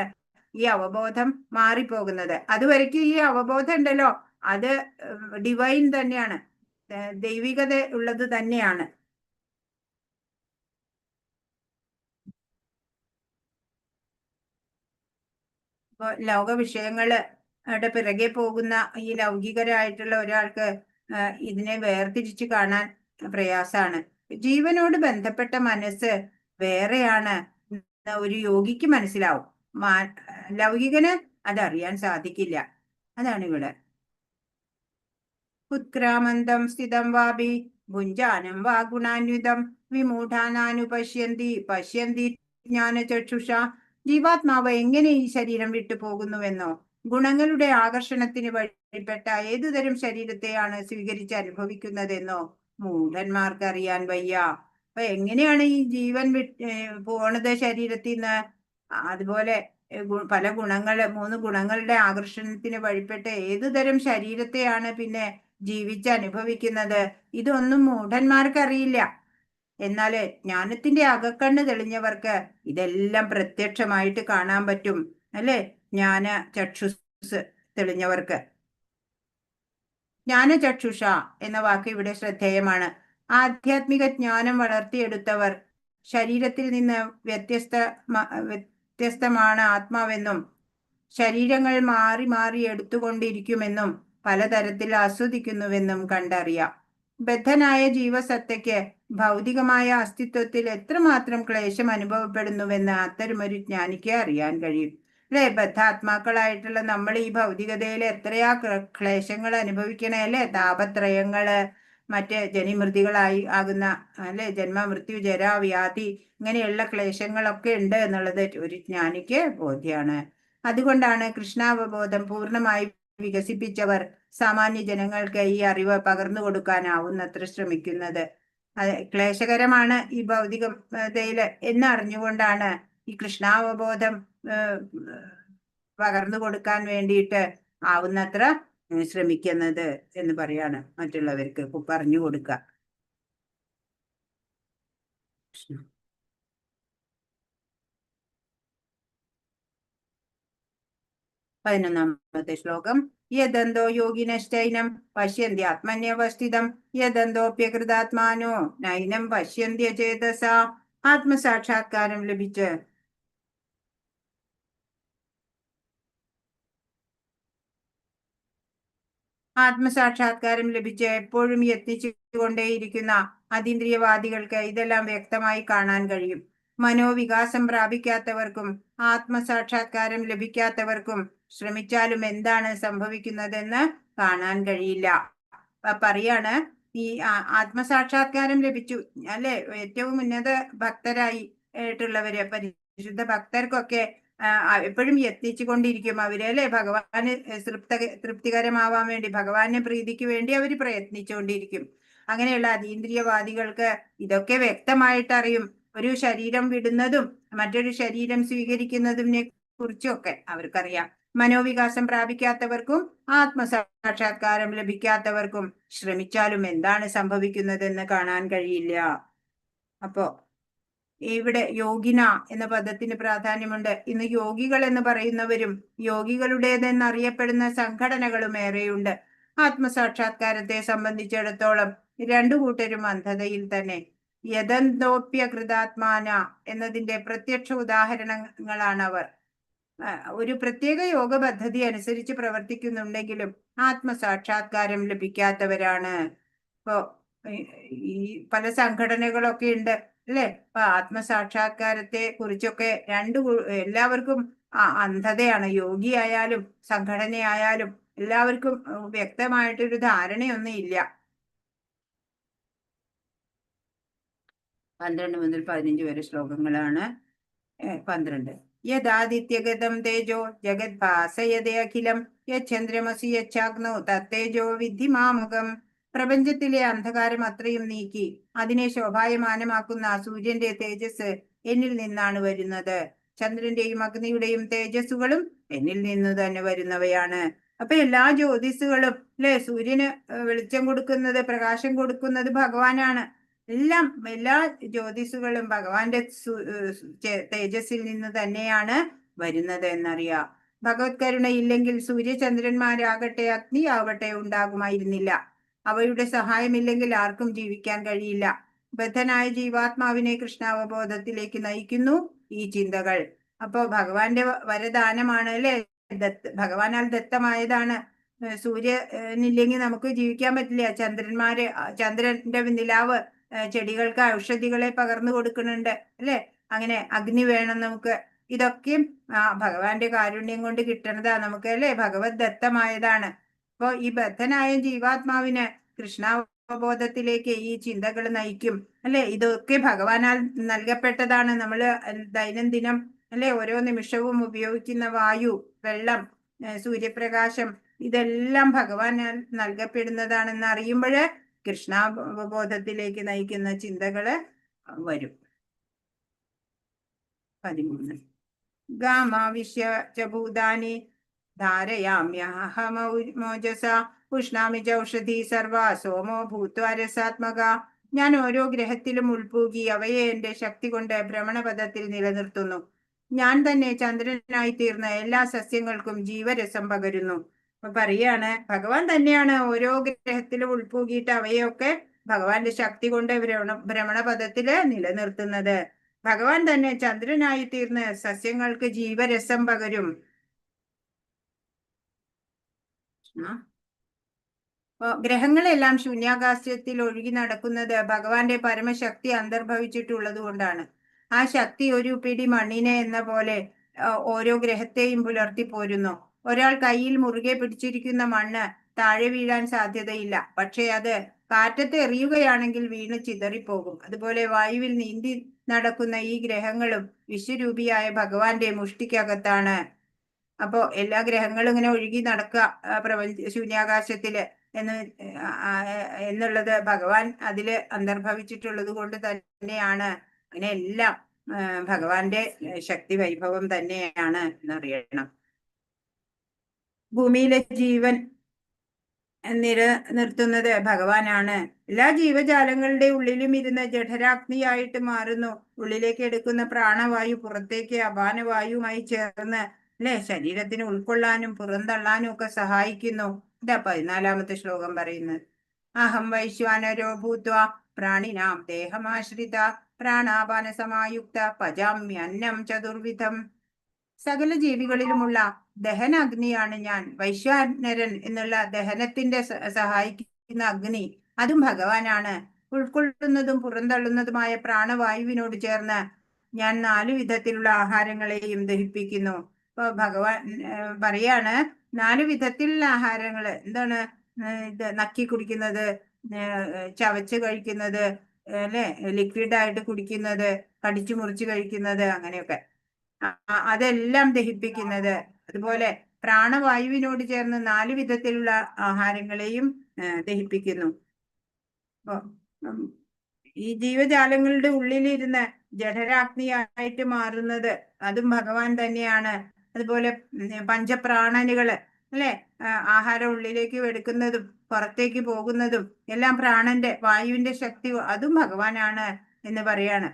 Speaker 1: ഈ അവബോധം മാറിപ്പോകുന്നത്. അതുവരയ്ക്കും ഈ അവബോധം ഉണ്ടല്ലോ, അത് ഡിവൈൻ തന്നെയാണ്, ദൈവികത ഉള്ളത് തന്നെയാണ്. ഇപ്പൊ ലോക വിഷയങ്ങളുടെ പിറകെ പോകുന്ന ഈ ലൗകികരായിട്ടുള്ള ഒരാൾക്ക് ഇതിനെ വേർതിരിച്ചു കാണാൻ പ്രയാസാണ്. ജീവനോട് ബന്ധപ്പെട്ട മനസ്സ് വേറെയാണ് ഒരു യോഗിക്ക് മനസ്സിലാവും, ലൗകികന് അതറിയാൻ സാധിക്കില്ല. അതാണ് ഇവിടെ. ഉത്ക്രാമന്തം സ്ഥിതം വാപി ഭുഞ്ചാനം വാ ഗുണാന്വിതം പശ്യന്തി ജ്ഞാനചക്ഷുഷ. ജീവാത്മാവ് എങ്ങനെ ഈ ശരീരം വിട്ടു പോകുന്നുവെന്നോ ഗുണങ്ങളുടെ ആകർഷണത്തിന് വഴിപ്പെട്ട ഏതുതരം ശരീരത്തെയാണ് സ്വീകരിച്ച് അനുഭവിക്കുന്നതെന്നോ മൂഢന്മാർക്ക് അറിയാൻ വയ്യ. അപ്പൊ എങ്ങനെയാണ് ഈ ജീവൻ പോണത് ശരീരത്തിൽ നിന്ന്? അതുപോലെ പല 3 ഗുണങ്ങളുടെ ആകർഷണത്തിന് വഴിപ്പെട്ട് ഏതുതരം ശരീരത്തെയാണ് പിന്നെ ജീവിച്ചനുഭവിക്കുന്നത്. ഇതൊന്നും മൂഢന്മാർക്കറിയില്ല. എന്നാൽ ജ്ഞാനത്തിന്റെ അകക്കണ്ണ് തെളിഞ്ഞവർക്ക് ഇതെല്ലാം പ്രത്യക്ഷമായിട്ട് കാണാൻ പറ്റും. അല്ലെ? ജ്ഞാന ചക്ഷുസ് തെളിഞ്ഞവർക്ക്. ജ്ഞാനചക്ഷുഷ എന്ന വാക്ക് ഇവിടെ ശ്രദ്ധേയമാണ്. ആധ്യാത്മിക ജ്ഞാനം വളർത്തിയെടുത്തവർ ശരീരത്തിൽ നിന്ന് വ്യത്യസ്തമാണ് ആത്മാവെന്നും ശരീരങ്ങൾ മാറി മാറി എടുത്തുകൊണ്ടിരിക്കുമെന്നും പലതരത്തിൽ ആസ്വദിക്കുന്നുവെന്നും കണ്ടറിയാം. ബദ്ധനായ ജീവസത്തയ്ക്ക് ഭൗതികമായ അസ്തിത്വത്തിൽ എത്രമാത്രം ക്ലേശം അനുഭവപ്പെടുന്നുവെന്ന് അത്തരമൊരു ജ്ഞാനിക്ക് അറിയാൻ കഴിയും. അല്ലെ? ബദ്ധാത്മാക്കളായിട്ടുള്ള നമ്മൾ ഈ ഭൗതികതയിൽ എത്രയാ ക്ലേശങ്ങൾ അനുഭവിക്കണേ അല്ലെ? താപത്രയങ്ങള്, മറ്റ് ജനിമൃതികളായി ആകുന്ന അല്ലെ, ജന്മ മൃത്യു ജര വ്യാധി, ഇങ്ങനെയുള്ള ക്ലേശങ്ങളൊക്കെ ഉണ്ട് എന്നുള്ളത് ഒരു ജ്ഞാനിക്ക് ബോധ്യമാണ്. അതുകൊണ്ടാണ് കൃഷ്ണാവബോധം പൂർണ്ണമായി വികസിപ്പിച്ചവർ സാമാന്യ ജനങ്ങൾക്ക് ഈ അറിവ് പകർന്നു കൊടുക്കാനാവുന്നത്ര ശ്രമിക്കുന്നത്. ക്ലേശകരമാണ് ഈ ഭൗതികതയില് എന്നറിഞ്ഞുകൊണ്ടാണ് ഈ കൃഷ്ണാവബോധം പകർന്നു കൊടുക്കാൻ വേണ്ടിയിട്ട് ആവുന്നത്ര ശ്രമിക്കുന്നത് എന്ന് പറയാണ്. മറ്റുള്ളവർക്ക് പറഞ്ഞു കൊടുക്കുക. 11ാമത്തെ ശ്ലോകം. യദന്തോ യോഗിനശ്ചൈനം പശ്യന്ത്യാത്മന്യവസ്ഥിതം യദന്തോപ്യകൃതാത്മാനോ നൈനം പശ്യന്ത്യചേതസ. ആത്മസാക്ഷാത്കാരം ലഭിച്ച് എപ്പോഴും യത്നിച്ചുകൊണ്ടേയിരിക്കുന്ന അതീന്ദ്രിയവാദികൾക്ക് ഇതെല്ലാം വ്യക്തമായി കാണാൻ കഴിയും. മനോവികാസം പ്രാപിക്കാത്തവർക്കും ആത്മസാക്ഷാത്കാരം ലഭിക്കാത്തവർക്കും ശ്രമിച്ചാലും എന്താണ് സംഭവിക്കുന്നതെന്ന് കാണാൻ കഴിയില്ല. പറയാണ്, ഈ ആത്മസാക്ഷാത്കാരം ലഭിച്ചു അല്ലെ, ഏറ്റവും ഉന്നത ഭക്തരായി ആയിട്ടുള്ളവര്, പരിശുദ്ധ ഭക്തർക്കൊക്കെ എപ്പോഴും യത്നിച്ചു കൊണ്ടിരിക്കും അവര് അല്ലെ, ഭഗവാന് തൃപ്തികരമാവാൻ വേണ്ടി, ഭഗവാന്റെ പ്രീതിക്ക് വേണ്ടി അവർ പ്രയത്നിച്ചുകൊണ്ടിരിക്കും. അങ്ങനെയുള്ള അതീന്ദ്രിയവാദികൾക്ക് ഇതൊക്കെ വ്യക്തമായിട്ട് അറിയും. ഒരു ശരീരം വിടുന്നതും മറ്റൊരു ശരീരം സ്വീകരിക്കുന്നതിനെ കുറിച്ചൊക്കെ അവർക്കറിയാം. മനോവികാസം പ്രാപിക്കാത്തവർക്കും ആത്മസാക്ഷാത്കാരം ലഭിക്കാത്തവർക്കും ശ്രമിച്ചാലും എന്താണ് സംഭവിക്കുന്നതെന്ന് കാണാൻ കഴിയില്ല. അപ്പോ ഇവിടെ യോഗിന എന്ന പദത്തിന് പ്രാധാന്യമുണ്ട്. ഇന്ന് യോഗികൾ എന്ന് പറയുന്നവരും യോഗികളുടേതെന്നറിയപ്പെടുന്ന സംഘടനകളും ഏറെയുണ്ട്. ആത്മസാക്ഷാത്കാരത്തെ സംബന്ധിച്ചിടത്തോളം രണ്ടു കൂട്ടരും അന്ധതയിൽ തന്നെ. യദന്തോപ്യ കൃതാത്മാന എന്നതിന്റെ പ്രത്യക്ഷ ഉദാഹരണങ്ങളാണ് അവർ. ഒരു പ്രത്യേക യോഗ പദ്ധതി അനുസരിച്ച് പ്രവർത്തിക്കുന്നുണ്ടെങ്കിലും ആത്മസാക്ഷാത്കാരം ലഭിക്കാത്തവരാണ്. ഇപ്പോ ഈ പല സംഘടനകളൊക്കെ ഉണ്ട് അല്ലെ. അപ്പൊ ആത്മസാക്ഷാത്കാരത്തെ കുറിച്ചൊക്കെ എല്ലാവർക്കും അന്ധതയാണ്. യോഗിയായാലും സംഘടനയായാലും എല്ലാവർക്കും വ്യക്തമായിട്ടൊരു ധാരണയൊന്നും ഇല്ല. 12 മുതൽ 15 വരെ ശ്ലോകങ്ങളാണ്. 12. യദാദിത്യഗതം തേജോ ജഗത് ഭാസയതേ അഖിലം യചന്ദ്രമസി യച്ചാഗ്നോ തത്തേജോ വിദ്ധി മാമുഖം. പ്രപഞ്ചത്തിലെ അന്ധകാരം അത്രയും നീക്കി അതിനെ ശോഭായമാനമാക്കുന്ന സൂര്യന്റെ തേജസ് എന്നിൽ നിന്നാണ് വരുന്നത്. ചന്ദ്രന്റെയും അഗ്നിയുടെയും തേജസ്സുകളും എന്നിൽ നിന്ന് തന്നെ വരുന്നവയാണ്. അപ്പൊ എല്ലാ ജ്യോതിസുകളും അല്ലെ, സൂര്യന് വെളിച്ചം കൊടുക്കുന്നത്, പ്രകാശം കൊടുക്കുന്നത് ഭഗവാനാണ്. എല്ലാ ജ്യോതിസുകളും ഭഗവാന്റെ തേജസ്സിൽ നിന്ന് തന്നെയാണ് വരുന്നത് എന്നറിയാം. ഭഗവത് കരുണ ഇല്ലെങ്കിൽ സൂര്യചന്ദ്രന്മാരാകട്ടെ അഗ്നിയാവട്ടെ ഉണ്ടാകുമായിരുന്നില്ല. അവയുടെ സഹായമില്ലെങ്കിൽ ആർക്കും ജീവിക്കാൻ കഴിയില്ല. ബദ്ധനായ ജീവാത്മാവിനെ കൃഷ്ണാവബോധത്തിലേക്ക് നയിക്കുന്നു ഈ ചിന്തകൾ. അപ്പോ ഭഗവാന്റെ വരദാനമാണ് അല്ലെ, ഭഗവാനാൽ ദത്തമായതാണ്. സൂര്യനില്ലെങ്കിൽ നമുക്ക് ജീവിക്കാൻ പറ്റില്ല. ചന്ദ്രന്റെ നിലാവ് ചെടികൾക്ക് ഔഷധികളെ പകർന്നു കൊടുക്കുന്നുണ്ട് അല്ലെ. അങ്ങനെ അഗ്നി വേണം നമുക്ക്. ഇതൊക്കെയും ഭഗവാന്റെ കാരുണ്യം കൊണ്ട് കിട്ടണതാ നമുക്ക് അല്ലെ, ഭഗവത് ദത്തമായതാണ്. അപ്പോ ഈ ബദ്ധനായ ജീവാത്മാവിന് കൃഷ്ണാവബോധത്തിലേക്ക് ഈ ചിന്തകൾ നയിക്കും അല്ലെ. ഇതൊക്കെ ഭഗവാനാൽ നൽകപ്പെട്ടതാണ്. നമ്മൾ ദൈനംദിനം അല്ലെ ഓരോ നിമിഷവും ഉപയോഗിക്കുന്ന വായു, വെള്ളം, സൂര്യപ്രകാശം, ഇതെല്ലാം ഭഗവാനാൽ നൽകപ്പെടുന്നതാണെന്ന് അറിയുമ്പോൾ കൃഷ്ണാവബോധത്തിലേക്ക് നയിക്കുന്ന ചിന്തകള് വരും. 13. ഗാമാവിശ്യ ച ഭൂതാനി ധാരയാമ്യഹമോജസ ഉഷ്ണാമി ചൗഷധി സർവ സോമോ ഭൂത്വാ രസാത്മക. ഞാൻ ഓരോ ഗ്രഹത്തിലും ഉൾപൂകി അവയെ എന്റെ ശക്തി കൊണ്ട് ഭ്രമണപഥത്തിൽ നിലനിർത്തുന്നു. ഞാൻ തന്നെ ചന്ദ്രനായി തീർന്ന എല്ലാ സസ്യങ്ങൾക്കും ജീവരസം പകരുന്നു. അപ്പൊ പറയാണ്, ഭഗവാൻ തന്നെയാണ് ഓരോ ഗ്രഹത്തിലും ഉൾപൂകിയിട്ട് അവയൊക്കെ ഭഗവാന്റെ ശക്തി കൊണ്ട് ഭ്രമണപഥത്തില് നിലനിർത്തുന്നത്. ഭഗവാൻ തന്നെ ചന്ദ്രനായി തീർന്ന് സസ്യങ്ങൾക്ക് ജീവരസം പകരും. ഗ്രഹങ്ങളെല്ലാം ശൂന്യാകാശത്തിൽ ഒഴുകി നടക്കുന്നത് ഭഗവാന്റെ പരമശക്തി അന്തർഭവിച്ചിട്ടുള്ളത് കൊണ്ടാണ്. ആ ശക്തി ഒരു പിടി മണ്ണിനെ എന്ന പോലെ ഓരോ ഗ്രഹത്തെയും പുലർത്തി പോരുന്നു. ഒരാൾ കയ്യിൽ മുറുകെ പിടിച്ചിരിക്കുന്ന മണ്ണ് താഴെ വീഴാൻ സാധ്യതയില്ല. പക്ഷെ അത് കാറ്റത്ത് എറിയുകയാണെങ്കിൽ വീണ് ചിതറിപ്പോകും. അതുപോലെ വായുവിൽ നീന്തി നടക്കുന്ന ഈ ഗ്രഹങ്ങളും വിശ്വരൂപിയായ ഭഗവാന്റെ മുഷ്ടിക്കകത്താണ്. അപ്പോ എല്ലാ ഗ്രഹങ്ങളും ഇങ്ങനെ ഒഴുകി നടക്കുക ശൂന്യാകാശത്തില് എന്നുള്ളത് ഭഗവാൻ അതില് അന്തർഭവിച്ചിട്ടുള്ളത് കൊണ്ട് തന്നെയാണ്. അങ്ങനെ എല്ലാം ഭഗവാന്റെ ശക്തി വൈഭവം തന്നെയാണ് എന്നറിയണം. ഭൂമിയിലെ ജീവൻ നിലനിർത്തുന്നത് ഭഗവാനാണ്. എല്ലാ ജീവജാലങ്ങളുടെ ഉള്ളിലും ഇരുന്ന് ജഠരാഗ്നിയായിട്ട് മാറുന്നു. ഉള്ളിലേക്ക് എടുക്കുന്ന പ്രാണവായു പുറത്തേക്ക് അപാനവായുമായി ചേർന്ന് ശരീരത്തിന് ഉൾക്കൊള്ളാനും പുറന്തള്ളാനും ഒക്കെ സഹായിക്കുന്നു. ഇതാ 14-ാമത്തെ ശ്ലോകം പറയുന്നത്. അഹം വൈശ്വാനരോ ഭൂത്വാ പ്രാണിനാം ദേഹമാശ്രിത പ്രാണാപാന സമായുക്ത പചാമ്യന്നം ചതുർവിധം. സകല ജീവികളിലുമുള്ള ദഹന അഗ്നിയാണ് ഞാൻ. വൈശ്വാനരൻ എന്നുള്ള ദഹനത്തിന്റെ സഹായിക്കുന്ന അഗ്നി അതും ഭഗവാനാണ്. ഉൾക്കൊള്ളുന്നതും പുറന്തള്ളുന്നതുമായ പ്രാണവായുവിനോട് ചേർന്ന് ഞാൻ 4 വിധത്തിലുള്ള ആഹാരങ്ങളെയും ദഹിപ്പിക്കുന്നു. ഇപ്പൊ ഭഗവാൻ പറയാണ്, 4 വിധത്തിലുള്ള ആഹാരങ്ങള് എന്താണ്? ഇത് നക്കി കുടിക്കുന്നത്, ചവച്ച് കഴിക്കുന്നത്, ലിക്വിഡായിട്ട് കുടിക്കുന്നത്, കടിച്ചു മുറിച്ച് കഴിക്കുന്നത്, അങ്ങനെയൊക്കെ അതെല്ലാം ദഹിപ്പിക്കുന്നത്. അതുപോലെ പ്രാണവായുവിനോട് ചേർന്ന് 4 വിധത്തിലുള്ള ആഹാരങ്ങളെയും ദഹിപ്പിക്കുന്നു. ഈ ജീവജാലങ്ങളുടെ ഉള്ളിലിരുന്ന് ജഠരാഗ്നിയായിട്ട് മാറുന്നത് അതും ഭഗവാൻ തന്നെയാണ്. അതുപോലെ പഞ്ചപ്രാണനുകള് ആഹാരം ഉള്ളിലേക്ക് എടുക്കുന്നതും പുറത്തേക്ക് പോകുന്നതും എല്ലാം പ്രാണന്റെ വായുവിന്റെ ശക്തി അതും ഭഗവാനാണ് എന്ന് പറയാണ്.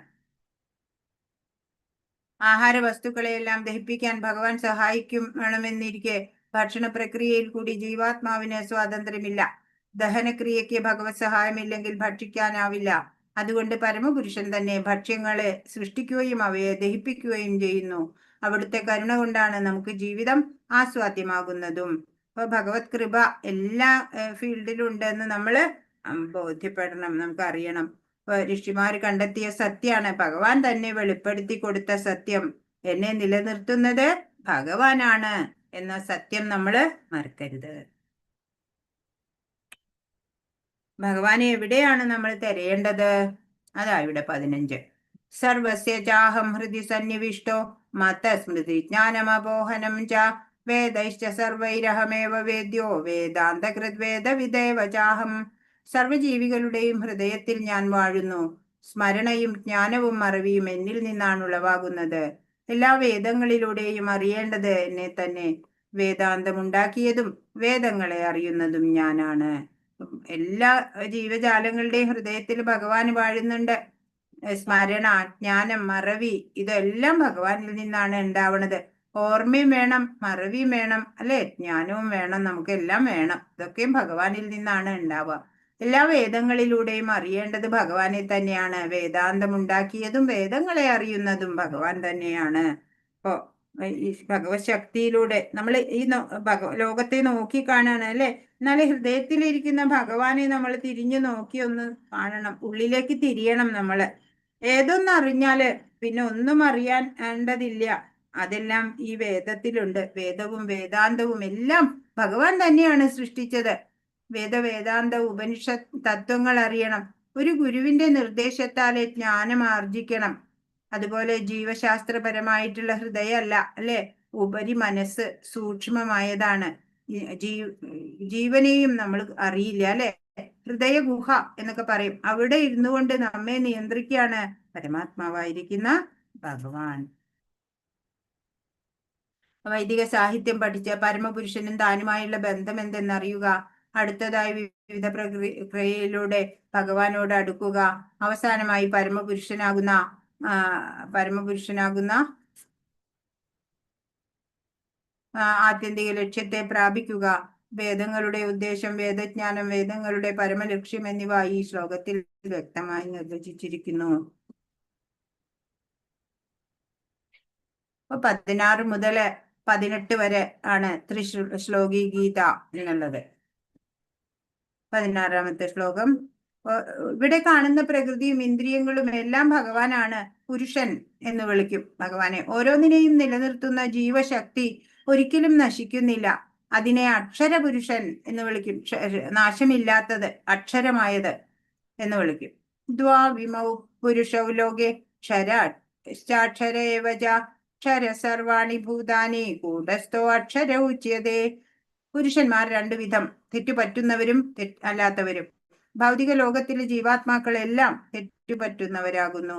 Speaker 1: ആഹാര വസ്തുക്കളെയെല്ലാം ദഹിപ്പിക്കാൻ ഭഗവാൻ സഹായിക്കണമെന്നിരിക്കെ ഭക്ഷണ പ്രക്രിയയിൽ കൂടി ജീവാത്മാവിന് സ്വാതന്ത്ര്യമില്ല. ദഹനക്രിയയ്ക്ക് ഭഗവത് സഹായമില്ലെങ്കിൽ ഭക്ഷിക്കാനാവില്ല. അതുകൊണ്ട് പരമപുരുഷൻ തന്നെ ഭക്ഷ്യങ്ങളെ സൃഷ്ടിക്കുകയും അവയെ ദഹിപ്പിക്കുകയും ചെയ്യുന്നു. അവിടുത്തെ കരുണ കൊണ്ടാണ് നമുക്ക് ജീവിതം ആസ്വാദ്യമാകുന്നതും. അപ്പൊ ഭഗവത് കൃപ എല്ലാ ഫീൽഡിലും ഉണ്ടെന്ന് നമ്മള് ബോധ്യപ്പെടണം, നമുക്കറിയണം. ഋഷിമാര് കണ്ടെത്തിയ സത്യാണ്, ഭഗവാൻ തന്നെ വെളിപ്പെടുത്തി കൊടുത്ത സത്യം. എന്നെ നിലനിർത്തുന്നത് ഭഗവാനാണ് എന്ന സത്യം നമ്മള് മറക്കരുത്. ഭഗവാനെ എവിടെയാണ് നമ്മൾ തിരയേണ്ടത്? അതാ ഇവിടെ 15. സർവസ്യ ചാഹം ഹൃദി സന്നിവിഷ്ടോ മതസ്മൃതി ജ്ഞാനമപോഹനം ച വേദൈശ്ച സർവൈരഹമേവ വേദ്യോ വേദാന്തകൃത് വേദവിദേവ ചാഹം. സർവജീവികളുടെയും ഹൃദയത്തിൽ ഞാൻ വാഴുന്നു. സ്മരണയും ജ്ഞാനവും അറിവിയും എന്നിൽ നിന്നാണ് ഉളവാകുന്നത്. എല്ലാ വേദങ്ങളിലൂടെയും അറിയേണ്ടത് എന്നെ തന്നെ. വേദാന്തമുണ്ടാക്കിയതും വേദങ്ങളെ അറിയുന്നതും ഞാനാണ്. എല്ലാ ജീവജാലങ്ങളുടെയും ഹൃദയത്തിൽ ഭഗവാൻ വാഴുന്നുണ്ട്. സ്മരണ, ജ്ഞാനം, മറവി ഇതെല്ലാം ഭഗവാനിൽ നിന്നാണ് ഉണ്ടാവുന്നത്. ഓർമ്മയും വേണം, മറവിയും വേണം, അല്ലെ? ജ്ഞാനവും വേണം, നമുക്കെല്ലാം വേണം. ഇതൊക്കെയും ഭഗവാനിൽ നിന്നാണ് ഉണ്ടാവുക. എല്ലാ വേദങ്ങളിലൂടെയും അറിയേണ്ടത് ഭഗവാനെ തന്നെയാണ്. വേദാന്തം ഉണ്ടാക്കിയതും വേദങ്ങളെ അറിയുന്നതും ഭഗവാൻ തന്നെയാണ്. അപ്പോ ഈ ഭഗവത് ശക്തിയിലൂടെ നമ്മൾ ഈ ലോകത്തെ നോക്കി കാണാണ്, അല്ലെ? എന്നാല് ഹൃദയത്തിലിരിക്കുന്ന ഭഗവാനെ നമ്മൾ തിരിഞ്ഞു നോക്കി ഒന്ന് കാണണം, ഉള്ളിലേക്ക് തിരിയണം നമ്മള്. ഏതൊന്നറിഞ്ഞാല് പിന്നെ ഒന്നും അറിയാണ്ടതില്ല. അതെല്ലാം ഈ വേദത്തിലുണ്ട്. വേദവും വേദാന്തവും എല്ലാം ഭഗവാൻ തന്നെയാണ് സൃഷ്ടിച്ചത്. വേദാന്ത ഉപനിഷത്ത് തത്വങ്ങൾ അറിയണം. ഒരു ഗുരുവിന്റെ നിർദ്ദേശത്താലെ ജ്ഞാനം ആർജിക്കണം. അതുപോലെ ജീവശാസ്ത്രപരമായിട്ടുള്ള ഹൃദയമല്ല, അല്ലെ? ഉപരി മനസ്സ് സൂക്ഷ്മമായതാണ്. ജീവനെയും നമ്മൾ അറിയില്ല, അല്ലെ? ഹൃദയ ഗുഹ എന്നൊക്കെ പറയും. അവിടെ ഇരുന്നു കൊണ്ട് നമ്മെ നിയന്ത്രിക്കുകയാണ് പരമാത്മാവായിരിക്കുന്ന ഭഗവാൻ. വൈദിക സാഹിത്യം പഠിച്ച പരമപുരുഷനും താനുമായുള്ള ബന്ധം എന്തെന്നറിയുക. അടുത്തതായി വിവിധ പ്രക്രിയയിലൂടെ ഭഗവാനോട് അടുക്കുക. അവസാനമായി പരമപുരുഷനാകുന്ന ആത്യന്തിക ലക്ഷ്യത്തെ പ്രാപിക്കുക. വേദങ്ങളുടെ ഉദ്ദേശം, വേദജ്ഞാനം, വേദങ്ങളുടെ പരമലക്ഷ്യം എന്നിവ ഈ ശ്ലോകത്തിൽ വ്യക്തമായി നിർവചിച്ചിരിക്കുന്നു. 16 മുതൽ 18 വരെ ആണ് ത്രിശ്ലോകി ഗീത എന്നുള്ളത്. 16ാമത്തെ ശ്ലോകം. ഇവിടെ കാണുന്ന പ്രകൃതിയും ഇന്ദ്രിയങ്ങളും എല്ലാം ഭഗവാനാണ്. പുരുഷൻ എന്ന് വിളിക്കും ഭഗവാനെ. ഓരോന്നിനെയും നിലനിർത്തുന്ന ജീവശക്തി ഒരിക്കലും നശിക്കുന്നില്ല. അതിനെ അക്ഷരപുരുഷൻ എന്ന് വിളിക്കും. നാശമില്ലാത്തത്, അക്ഷരമായത് എന്ന് വിളിക്കും. ദ്വാവിമൗ പുരുഷൗ ലോകെ ക്ഷരാക്ഷര ഏവച ക്ഷര സർവാണി ഭൂതാനി കൂടസ്ഥോ അക്ഷര ഉച്യതേ. പുരുഷന്മാർ രണ്ടു വിധം, തെറ്റുപറ്റുന്നവരും അല്ലാത്തവരും. ഭൗതിക ലോകത്തിലെ ജീവാത്മാക്കളെല്ലാം തെറ്റുപറ്റുന്നവരാകുന്നു.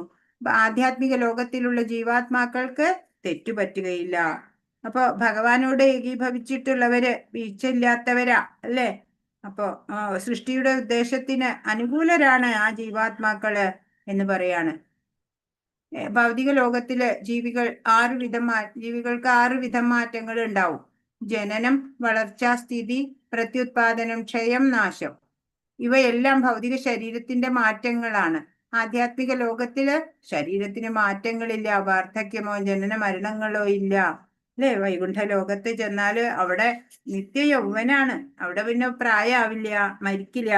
Speaker 1: ആധ്യാത്മിക ലോകത്തിലുള്ള ജീവാത്മാക്കൾക്ക് തെറ്റുപറ്റുകയില്ല. അപ്പൊ ഭഗവാനോട് ഏകീഭവിച്ചിട്ടുള്ളവര് വീഴ്ചയില്ലാത്തവരാ അല്ലേ? അപ്പോ സൃഷ്ടിയുടെ ഉദ്ദേശത്തിന് അനുകൂലരാണ് ആ ജീവാത്മാക്കള് എന്ന് പറയാണ്. ഭൗതിക ലോകത്തില് ജീവികൾക്ക് 6 വിധം മാറ്റങ്ങൾ ഉണ്ടാവും. ജനനം, വളർച്ച, സ്ഥിതി, പ്രത്യുത്പാദനം, ക്ഷയം, നാശം. ഇവയെല്ലാം ഭൗതിക ശരീരത്തിന്റെ മാറ്റങ്ങളാണ്. ആധ്യാത്മിക ലോകത്തില് ശരീരത്തിന് മാറ്റങ്ങളില്ല. വാർദ്ധക്യമോ ജനന മരണങ്ങളോ ഇല്ല അല്ലെ? വൈകുണ്ഠ ലോകത്ത് ചെന്നാല് അവിടെ നിത്യ യൗവനാണ്. അവിടെ പിന്നെ പ്രായമാവില്ല, മരിക്കില്ല.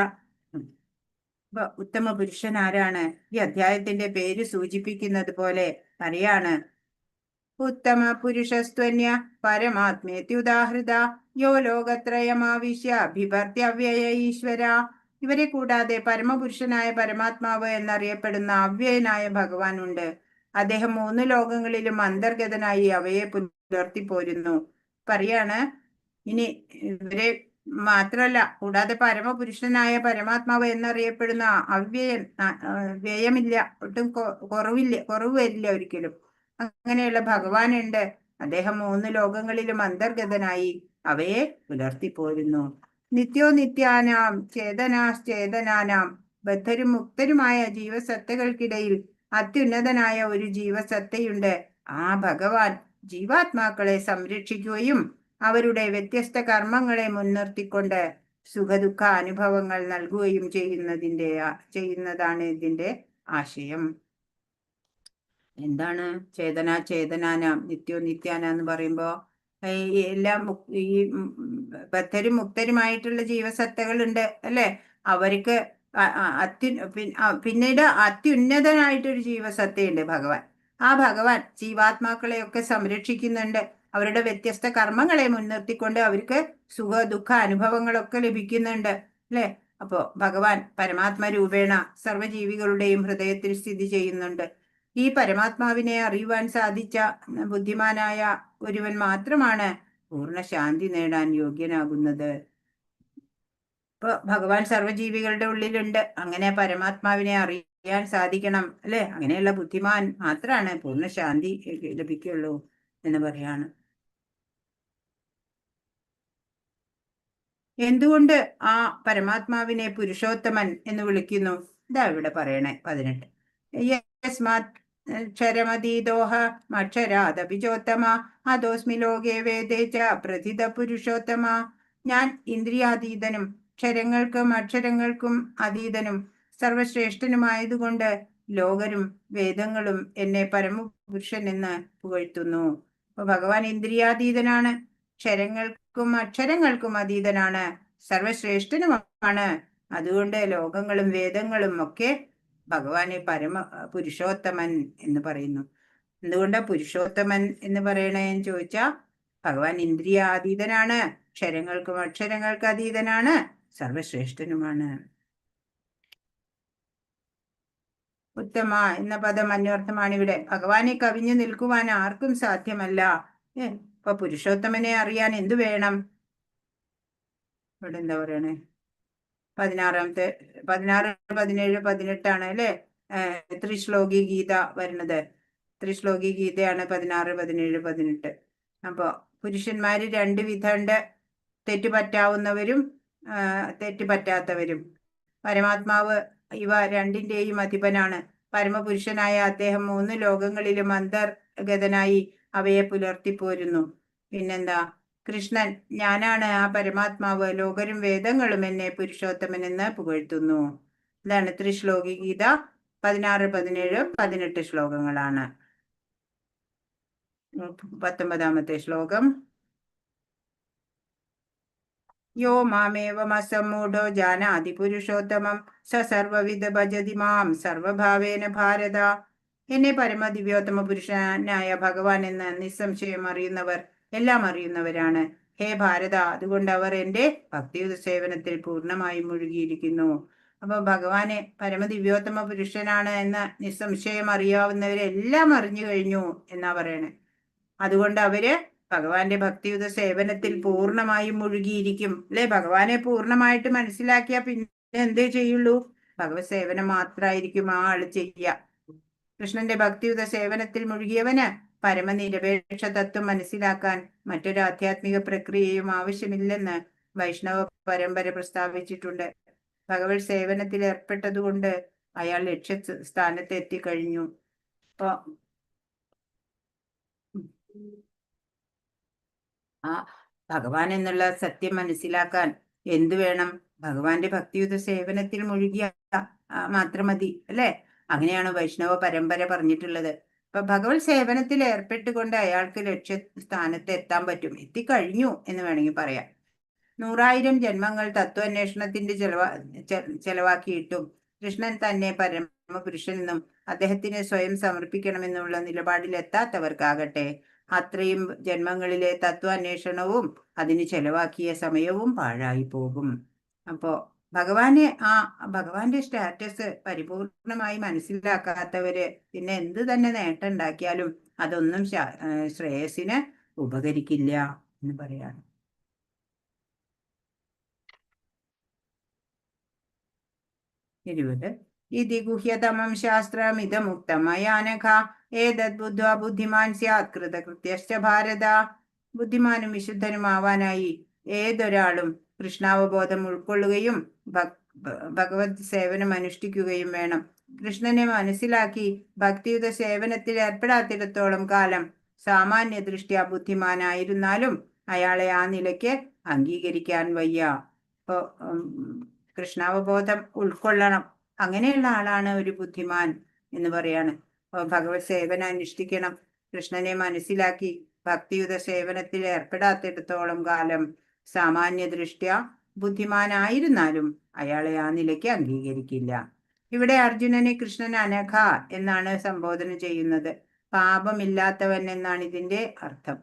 Speaker 1: അപ്പൊ ഉത്തമ പുരുഷൻ ആരാണ്? ഈ അധ്യായത്തിന്റെ പേര് സൂചിപ്പിക്കുന്നത് പോലെ പറയാണ്. ഉത്തമ പുരുഷസ്ത്വന്യ പരമാത്മേത്യുദാഹൃത യോ ലോകത്രയമാവിശ്യ ബിഭർത്യവ്യയ ഈശ്വര. ഇവരെ കൂടാതെ പരമപുരുഷനായ പരമാത്മാവ് എന്നറിയപ്പെടുന്ന അവ്യയനായ ഭഗവാൻ ഉണ്ട്. അദ്ദേഹം 3 ലോകങ്ങളിലും അന്തർഗതനായി അവയെ പുലർത്തിപ്പോരുന്നു. പറയാണ് ഇനി ഇവരെ മാത്രല്ല, കൂടാതെ പരമപുരുഷനായ പരമാത്മാവ് എന്നറിയപ്പെടുന്ന അവ്യയൻ, വ്യയമില്ല, ഒട്ടും കുറവ് വരില്ല ഒരിക്കലും. അങ്ങനെയുള്ള ഭഗവാനുണ്ട്. അദ്ദേഹം 3 ലോകങ്ങളിലും അന്തർഗതനായി അവയെ പുലർത്തിപ്പോരുന്നു. നിത്യോ നിത്യാനാം ചേതനാശ്ചേതനാനാം ബദ്ധരും മുക്തരുമായ ജീവസത്തകൾക്കിടയിൽ അത്യുന്നതനായ ഒരു ജീവസത്തയുണ്ട്. ആ ഭഗവാൻ ജീവാത്മാക്കളെ സംരക്ഷിക്കുകയും അവരുടെ വ്യത്യസ്ത കർമ്മങ്ങളെ മുൻനിർത്തിക്കൊണ്ട് സുഖദുഃഖ അനുഭവങ്ങൾ നൽകുകയും ചെയ്യുന്നതാണ് ഇതിന്റെ ആശയം. എന്താണ് ചേതനാനാം നിത്യോ നിത്യാന എന്ന് പറയുമ്പോ എല്ലാം ഈ ബദ്ധരും മുക്തരുമായിട്ടുള്ള ജീവസത്തകളുണ്ട് അല്ലെ? അവർക്ക് പിന്നീട് അത്യുന്നതനായിട്ടൊരു ജീവസത്തയുണ്ട് ഭഗവാൻ. ആ ഭഗവാൻ ജീവാത്മാക്കളെയൊക്കെ സംരക്ഷിക്കുന്നുണ്ട്. അവരുടെ വ്യത്യസ്ത കർമ്മങ്ങളെ മുൻനിർത്തിക്കൊണ്ട് അവർക്ക് സുഖ ദുഃഖ അനുഭവങ്ങളൊക്കെ ലഭിക്കുന്നുണ്ട് അല്ലെ? അപ്പോ ഭഗവാൻ പരമാത്മരൂപേണ സർവ്വജീവികളുടെയും ഹൃദയത്തിൽ സ്ഥിതി ചെയ്യുന്നുണ്ട്. ഈ പരമാത്മാവിനെ അറിയുവാൻ സാധിച്ച ബുദ്ധിമാനായ ഒരുവൻ മാത്രമാണ് പൂർണ്ണ ശാന്തി നേടാൻ യോഗ്യനാകുന്നത്. ഇപ്പൊ ഭഗവാൻ സർവ്വജീവികളുടെ ഉള്ളിലുണ്ട്. അങ്ങനെ പരമാത്മാവിനെ അറിയാൻ സാധിക്കണം അല്ലെ? അങ്ങനെയുള്ള ബുദ്ധിമാൻ മാത്രമാണ് പൂർണ്ണ ശാന്തി ലഭിക്കുള്ളൂ എന്ന് പറയാണ്. എന്തുകൊണ്ട് ആ പരമാത്മാവിനെ പുരുഷോത്തമൻ എന്ന് വിളിക്കുന്നു? ഇതാ ഇവിടെ പറയണേ 18. യസ്മാത് ക്ഷരമതീതോഹ അക്ഷരാദപിചോത്തമ അതോസ്മി ലോകേ വേദേ ച പ്രഥിത പുരുഷോത്തമ. ഞാൻ ഇന്ദ്രിയാതീതനും ക്ഷരങ്ങൾക്കും അക്ഷരങ്ങൾക്കും അതീതനും സർവശ്രേഷ്ഠനുമായതുകൊണ്ട് ലോകരും വേദങ്ങളും എന്നെ പരമപുരുഷൻ എന്ന് പുകഴ്ത്തുന്നു. അപ്പൊ ഭഗവാൻ ഇന്ദ്രിയാതീതനാണ്, ക്ഷരങ്ങൾക്കും അക്ഷരങ്ങൾക്കും അതീതനാണ്, സർവശ്രേഷ്ഠനുമാണ്. അതുകൊണ്ട് ലോകങ്ങളും വേദങ്ങളും ഒക്കെ ഭഗവാനെ പുരുഷോത്തമൻ എന്ന് പറയുന്നു. എന്തുകൊണ്ടാ പുരുഷോത്തമൻ എന്ന് പറയണേന്ന് ചോദിച്ചാ ഭഗവാൻ ഇന്ദ്രിയാതീതനാണ്, ക്ഷരങ്ങൾക്കും അക്ഷരങ്ങൾക്ക് അതീതനാണ്, സർവശ്രേഷ്ഠനുമാണ്. ഉത്തമ എന്ന പദം അന്വർത്ഥമാണ് ഇവിടെ. ഭഗവാനെ കവിഞ്ഞു നിൽക്കുവാൻ ആർക്കും സാധ്യമല്ല. ഇപ്പൊ പുരുഷോത്തമനെ അറിയാൻ എന്തു വേണം? ഇവിടെ എന്താ പറയണേ? 16, 17, 18 അല്ലെ ത്രിശ്ലോകി ഗീത വരുന്നത്. ത്രിശ്ലോകി ഗീതയാണ് 16, 17, 18. അപ്പൊ പുരുഷന്മാര് 2 വിധമുണ്ട്. തെറ്റുപറ്റാവുന്നവരും തെറ്റ് പറ്റാത്തവരും. പരമാത്മാവ് ഇവ രണ്ടിന്റെയും അധിപനാണ്. പരമപുരുഷനായ അദ്ദേഹം 3 ലോകങ്ങളിലും അന്തർഗതനായി അവയെ പുലർത്തിപ്പോരുന്നു. പിന്നെന്താ? കൃഷ്ണൻ, ഞാനാണ് ആ പരമാത്മാവ്, ലോകരും വേദങ്ങളും എന്നെ പുരുഷോത്തമനെന്ന് പുകഴ്ത്തുന്നു. ഇതാണ് ത്രിശ്ലോകി ഗീത. 16, 17, 18 ശ്ലോകങ്ങളാണ്. 19ാമത്തെ ശ്ലോകം. യോ മാമേവമസമ്മൂഢോ ജാനാതി പുരുഷോത്തമം സ സർവവിധ ഭജതി മാം സർവഭാവേന ഭാരത. എന്നെ പരമദിവ്യോത്തമ പുരുഷനായ ഭഗവാൻ എന്ന് നിസ്സംശയം അറിയുന്നവർ എല്ലാം അറിയുന്നവരാണ്. ഹേ ഭാരത, അതുകൊണ്ട് അവർ എൻ്റെ ഭക്തിയുത സേവനത്തിൽ പൂർണ്ണമായും മുഴുകിയിരിക്കുന്നു. അപ്പൊ ഭഗവാനെ പരമദിവ്യോത്തമ പുരുഷനാണ് എന്ന് നിസ്സംശയം അറിയാവുന്നവരെല്ലാം അറിഞ്ഞു കഴിഞ്ഞു എന്നാ പറയണേ. അതുകൊണ്ട് അവര് ഭഗവാന്റെ ഭക്തിയുത സേവനത്തിൽ പൂർണ്ണമായും മുഴുകിയിരിക്കും. അല്ലെ, ഭഗവാനെ പൂർണ്ണമായിട്ട് മനസ്സിലാക്കിയാ പിന്നെ എന്തേ ചെയ്യുള്ളൂ? ഭഗവത് സേവനം മാത്രമായിരിക്കും ആ ആള് ചെയ്യുക. കൃഷ്ണന്റെ ഭക്തിയുത സേവനത്തിൽ മുഴുകിയവന് പരമനിരപേക്ഷ തത്വം മനസ്സിലാക്കാൻ മറ്റൊരു ആധ്യാത്മിക പ്രക്രിയയും ആവശ്യമില്ലെന്ന് വൈഷ്ണവ പരമ്പര പ്രസ്താവിച്ചിട്ടുണ്ട്. ഭഗവത് സേവനത്തിൽ ഏർപ്പെട്ടതുകൊണ്ട് അയാൾ ലക്ഷ്യസ്ഥാനത്ത് എത്തിക്കഴിഞ്ഞു. അപ്പൊ ആ ഭഗവാൻ എന്നുള്ള സത്യം മനസ്സിലാക്കാൻ എന്തു വേണം? ഭഗവാന്റെ ഭക്തിയുത സേവനത്തിൽ മുഴുകിയ മാത്രം മതി, അല്ലെ? അങ്ങനെയാണ് വൈഷ്ണവ പരമ്പര പറഞ്ഞിട്ടുള്ളത്. അപ്പൊ ഭഗവത് സേവനത്തിൽ ഏർപ്പെട്ടുകൊണ്ട് അയാൾക്ക് ലക്ഷ്യസ്ഥാനത്ത് എത്താൻ പറ്റും, എത്തിക്കഴിഞ്ഞു എന്ന് വേണമെങ്കിൽ പറയാം. 100,000 ജന്മങ്ങൾ തത്വാന്വേഷണത്തിന്റെ ചെലവാക്കിയിട്ടും കൃഷ്ണൻ തന്നെ പരമപുരുഷനെന്നും അദ്ദേഹത്തിന് സ്വയം സമർപ്പിക്കണമെന്നുള്ള നിലപാടിലെത്താത്തവർക്കാകട്ടെ അത്രയും ജന്മങ്ങളിലെ തത്വാന്വേഷണവും അതിന് ചെലവാക്കിയ സമയവും പാഴായി പോകും. അപ്പോ ഭഗവാന്റെ സ്റ്റാറ്റസ് പരിപൂർണമായി മനസ്സിലാക്കാത്തവര് പിന്നെ എന്ത് തന്നെ നേട്ടം ഉണ്ടാക്കിയാലും അതൊന്നും ശ്രേയസിന് ഉപകരിക്കില്ല എന്ന് പറയാണ്. 20. ഇതി ഗുഹ്യതമം ശാസ്ത്രമിതമുക്തം മയാ നഘ ഏതദ് ബുദ്ധ്വാ ബുദ്ധിമാൻ സ്യാത് കൃതകൃത്യശ്ച ഭാരത. ബുദ്ധിമാനും വിശുദ്ധനുമാവാനായി ഏതൊരാളും കൃഷ്ണാവബോധം ഉൾക്കൊള്ളുകയും ഭഗവത് സേവനം അനുഷ്ഠിക്കുകയും വേണം. കൃഷ്ണനെ മനസ്സിലാക്കി ഭക്തിയുത സേവനത്തിൽ ഏർപ്പെടാത്തിടത്തോളം കാലം സാമാന്യ ദൃഷ്ട്യാ ബുദ്ധിമാനായിരുന്നാലും അയാളെ ആ നിലയ്ക്ക് അംഗീകരിക്കാൻ വയ്യ. ഇപ്പോ കൃഷ്ണാവബോധം ഉൾക്കൊള്ളണം, അങ്ങനെയുള്ള ആളാണ് ഒരു ബുദ്ധിമാൻ എന്ന് പറയാണ്. ഭഗവത് സേവനം അനുഷ്ഠിക്കണം, കൃഷ്ണനെ മനസ്സിലാക്കി ഭക്തിയുത സേവനത്തിൽ ഏർപ്പെടാത്തിടത്തോളം കാലം സാമാന്യ ദൃഷ്ട്യാ ബുദ്ധിമാനായിരുന്നാലും അയാളെ ആ നിലയ്ക്ക് അംഗീകരിക്കില്ല. ഇവിടെ അർജുനനെ കൃഷ്ണൻ അനഘ എന്നാണ് സംബോധന ചെയ്യുന്നത്. പാപമില്ലാത്തവൻ എന്നാണ് ഇതിന്റെ അർത്ഥം.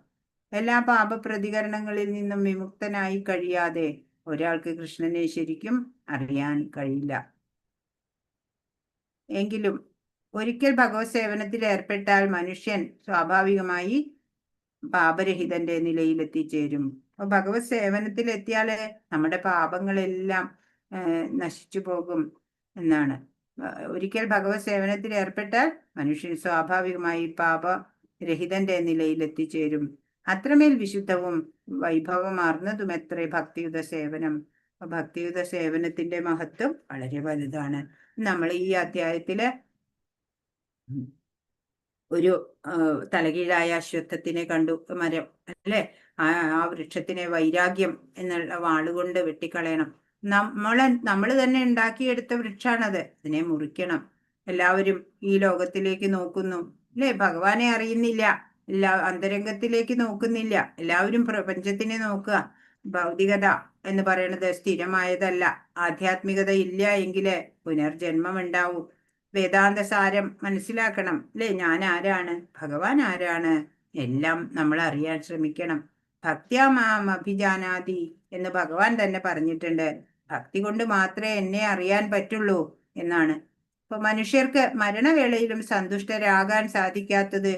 Speaker 1: എല്ലാ പാപപ്രതികരണങ്ങളിൽ നിന്നും വിമുക്തനായി കഴിയാതെ ഒരാൾക്ക് കൃഷ്ണനെ ശരിക്കും അറിയാൻ കഴിയില്ല. എങ്കിലും ഒരിക്കൽ ഭഗവത് സേവനത്തിൽ ഏർപ്പെട്ടാൽ മനുഷ്യൻ സ്വാഭാവികമായി പാപരഹിതന്റെ നിലയിൽ എത്തിച്ചേരും. അപ്പൊ ഭഗവത് സേവനത്തിൽ എത്തിയാല് നമ്മുടെ പാപങ്ങളെല്ലാം നശിച്ചു പോകും എന്നാണ്. ഒരിക്കൽ ഭഗവത് സേവനത്തിൽ ഏർപ്പെട്ടാൽ മനുഷ്യൻ സ്വാഭാവികമായി പാപരഹിതന്റെ നിലയിൽ എത്തിച്ചേരും. അത്രമേൽ വിശുദ്ധവും വൈഭവമാർന്നതും എത്ര ഭക്തിയുത സേവനം. ഭക്തിയുത സേവനത്തിന്റെ മഹത്വം വളരെ വലുതാണ്. നമ്മൾ ഈ അധ്യായത്തില് ഒരു തലകീഴായ അശ്വത്ഥത്തിനെ കണ്ടു, മരം അല്ലെ. ആ വൃക്ഷത്തിനെ വൈരാഗ്യം എന്നുള്ള വാളുകൊണ്ട് വെട്ടിക്കളയണം. നമ്മൾ തന്നെ ഉണ്ടാക്കിയെടുത്ത വൃക്ഷാണത്, അതിനെ മുറിക്കണം. എല്ലാവരും ഈ ലോകത്തിലേക്ക് നോക്കുന്നു, അല്ലെ, ഭഗവാനെ അറിയുന്നില്ല, അന്തരംഗത്തിലേക്ക് നോക്കുന്നില്ല. എല്ലാവരും പ്രപഞ്ചത്തിനെ നോക്കുക. ഭൗതികത എന്ന് പറയുന്നത് സ്ഥിരമായതല്ല. ആധ്യാത്മികത ഇല്ല എങ്കില് പുനർജന്മം ഉണ്ടാവും. വേദാന്ത സാരം മനസ്സിലാക്കണം, അല്ലെ. ഞാൻ ആരാണ്, ഭഗവാൻ ആരാണ്, എല്ലാം നമ്മൾ അറിയാൻ ശ്രമിക്കണം. ഭക്ത്യാ മാം അഭിജാനാതി എന്ന് ഭഗവാൻ തന്നെ പറഞ്ഞിട്ടുണ്ട്. ഭക്തി കൊണ്ട് മാത്രമേ എന്നെ അറിയാൻ പറ്റുള്ളൂ എന്നാണ്. ഇപ്പൊ മനുഷ്യർക്ക് മരണവേളയിലും സന്തുഷ്ടരാകാൻ സാധിക്കാത്തത്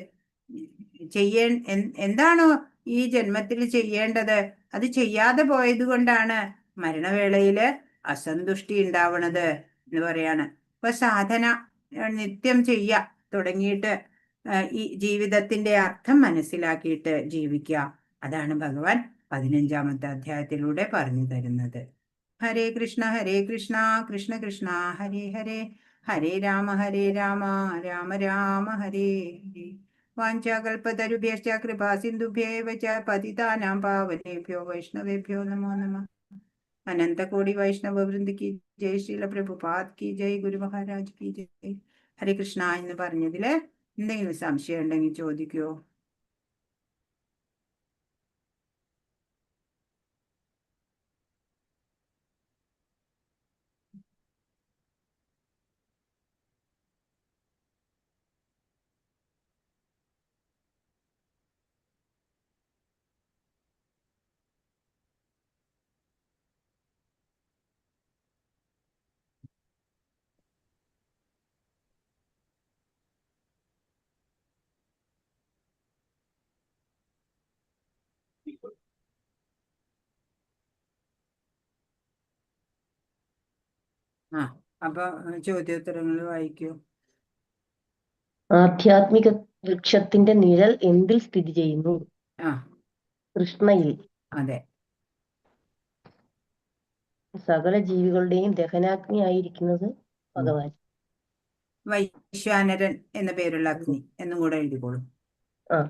Speaker 1: എന്താണോ ഈ ജന്മത്തിൽ ചെയ്യേണ്ടത് അത് ചെയ്യാതെ പോയത് കൊണ്ടാണ് മരണവേളയില് അസന്തുഷ്ടി ഉണ്ടാവണത് എന്ന് പറയാണ്. ഇപ്പൊ സാധന നിത്യം തുടങ്ങിയിട്ട് ഈ ജീവിതത്തിന്റെ അർത്ഥം മനസ്സിലാക്കിയിട്ട് ജീവിക്കുക. അതാണ് ഭഗവാൻ 15ാമത്തെ അധ്യായത്തിലൂടെ പറഞ്ഞു തരുന്നത്. ഹരേ കൃഷ്ണ കൃഷ്ണ കൃഷ്ണ ഹരേ ഹരേ ഹരേ രാമ രാമ രാമ ഹരേ ഹരേ. വാഞ്ചാകൽപതരുഭ്യശ്ച കൃപാ സിന്ധുഭ്യേവ ച പതിതാനാം പാവനേഭ്യോ വൈഷ്ണവേഭ്യോ നമോ നമഃ. അനന്തകോടി വൈഷ്ണവ വൃന്ദ കി ജയ്. ശ്രീല പ്രഭുപാദ് കി ജയ്. ഗുരു മഹാരാജ് കി ജയ്. ഹരേ കൃഷ്ണ എന്ന് പറഞ്ഞതില് എന്തെങ്കിലും സംശയം ഉണ്ടെങ്കിൽ ചോദിക്കോ. ആ അപ്പൊ ചോദ്യോത്തരങ്ങൾ വായിക്കൂ.
Speaker 2: ആധ്യാത്മിക വൃക്ഷത്തിന്റെ നിഴൽ എന്തിൽ സ്ഥിതി ചെയ്യുന്നു?
Speaker 1: ആ
Speaker 2: കൃഷ്ണയിൽ.
Speaker 1: അതെ.
Speaker 2: സകല ജീവികളുടെയും ദഹനാഗ്നിയായിരിക്കുന്നത് ഭഗവാൻ.
Speaker 1: വൈശ്വാനരൻ എന്ന പേരുള്ള അഗ്നി എന്നും കൂടെ എഴുതിക്കോളും.
Speaker 2: ആ.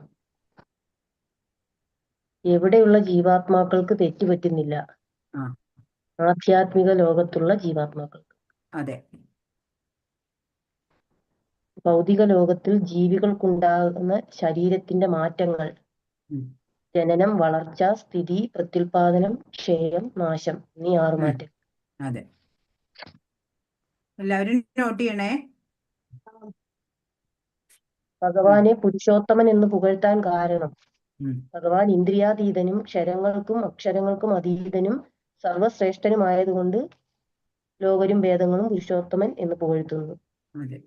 Speaker 2: എവിടെയുള്ള ജീവാത്മാക്കൾക്ക് തെറ്റുപറ്റുന്നില്ല?
Speaker 1: ആ
Speaker 2: ആധ്യാത്മിക ലോകത്തുള്ള ജീവാത്മാക്കൾക്ക്.
Speaker 1: അതെ.
Speaker 2: ഭൗതിക ലോകത്തിൽ ജീവികൾക്കുണ്ടാകുന്ന ശരീരത്തിന്റെ മാറ്റങ്ങൾ, ജനനം, വളർച്ച, സ്ഥിതി, പ്രത്യുൽപാദനം, ക്ഷയം, നാശം എന്നീ 6 മാറ്റം.
Speaker 1: അതെ. എല്ലാവരും നോട്ട് ചെയ്യണേ.
Speaker 2: ഭഗവാനെ പുരുഷോത്തമൻ എന്ന് പുകഴ്ത്താൻ കാരണം ഭഗവാൻ ഇന്ദ്രിയാതീതനും ക്ഷരങ്ങൾക്കും അക്ഷരങ്ങൾക്കും അതീതനും സർവശ്രേഷ്ഠനുമായതുകൊണ്ട് ലോകരും വേദങ്ങളും പുരുഷോത്തമൻ എന്ന് പുകഴ്ത്തുന്നു.
Speaker 1: അതെ.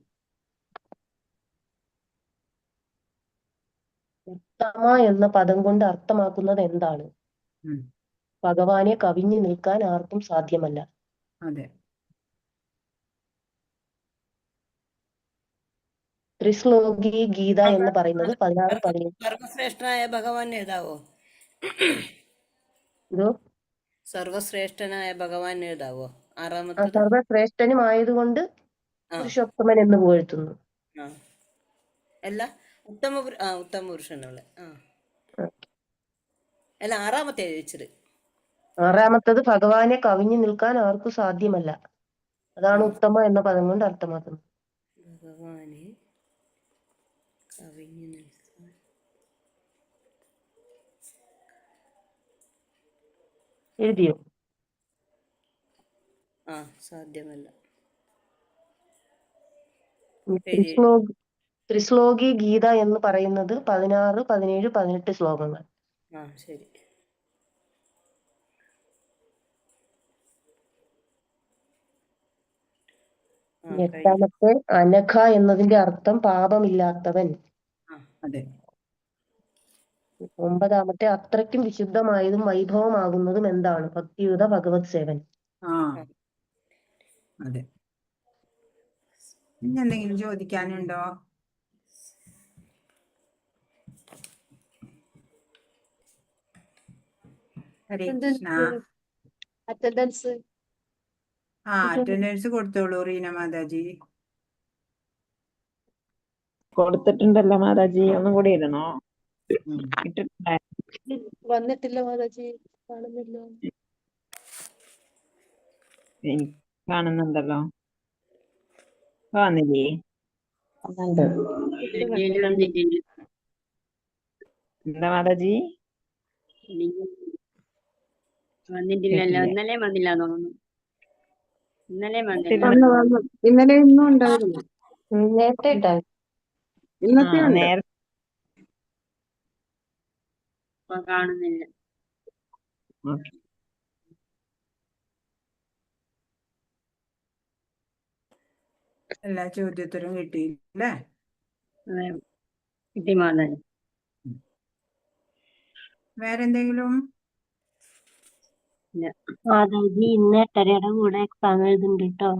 Speaker 2: ഉത്തമ എന്ന പദം കൊണ്ട് അർത്ഥമാക്കുന്നത് എന്താണ്? ഭഗവാനെ കവിഞ്ഞു നിൽക്കാൻ ആർക്കും സാധ്യമല്ല.
Speaker 1: അതെ.
Speaker 2: ത്രിശ്ലോകി ഗീത എന്ന് പറയുന്നത് 16-17.
Speaker 3: സർവശ്രേഷ്ഠനായ ഭഗവാൻ എഴുതാവോ?
Speaker 2: ഇതോ
Speaker 3: സർവശ്രേഷ്ഠനായ ഭഗവാൻ എഴുതാവോ?
Speaker 2: സർവശ്രേഷ്ഠനുമായതുകൊണ്ട് പുരുഷോത്തമൻ എന്ന് പുകഴ്ത്തുന്നു.
Speaker 3: അല്ല ഉത്തമ പുരുഷനുള്ള അല്ല 6-മത്തെ എഴുതിച്ചത്.
Speaker 2: 6-മത്തത് ഭഗവാനെ കവിഞ്ഞു നിൽക്കാൻ ആർക്കും സാധ്യമല്ല. അതാണ് ഉത്തമ എന്ന പദം കൊണ്ട് അർത്ഥമാക്കുന്നത്.
Speaker 3: ഭഗവാനെ കവിഞ്ഞു നിൽക്കാൻ
Speaker 2: എഴുതിയോ?
Speaker 3: സാധ്യമല്ല.
Speaker 2: ത്രിശ്ലോകി ഗീത എന്ന് പറയുന്നത് 16, 17, 18 ശ്ലോകങ്ങൾ.
Speaker 3: ശരി.
Speaker 2: 8-മത്തെ അനഘ എന്നതിന്റെ അർത്ഥം പാപമില്ലാത്തവൻ.
Speaker 1: അതെ.
Speaker 2: 9-മത്തെ അത്രയ്ക്കും വിശുദ്ധമായതും വൈഭവമാകുന്നതും എന്താണ്? ഭക്തിയുത ഭഗവത് സേവൻ.
Speaker 1: അതെ. ഇനി എന്തെങ്കിലും ചോദിക്കാനുണ്ടോ? ഹരേ കൃഷ്ണ. അറ്റൻഡൻസ് കൊടുത്തോളൂ റീന മാതാജി.
Speaker 4: കൊടുത്തിട്ടുണ്ടല്ലോ മാതാജി, ഒന്നും കൂടി ഇടണോ?
Speaker 2: വന്നിട്ടില്ല മാതാജി, കാണുന്നില്ല.
Speaker 4: എനിക്ക് കാണുന്നുണ്ടല്ലോ. വന്നില്ലേ? എന്താ മാതാജി?
Speaker 5: വന്നിട്ടില്ലല്ലോ. ഇന്നലെ വന്നില്ല തോന്നുന്നു. ഇന്നലെ
Speaker 6: ഇന്നലെ ഇന്നും ഉണ്ടായിരുന്നു.
Speaker 2: നേരത്തെ
Speaker 6: ഇന്നത്തെ ഉണ്ട്.
Speaker 5: കാണുന്നില്ല.
Speaker 1: എല്ലാ ചോദ്യോത്തരവും കിട്ടിയില്ലേ?
Speaker 5: കിട്ടി മാതാജി.
Speaker 1: വേറെന്തെങ്കിലും?
Speaker 2: മാതാജി ഇന്ന് 8:30 കൂടെ എക്സാം എഴുതുന്നുണ്ട് കേട്ടോ.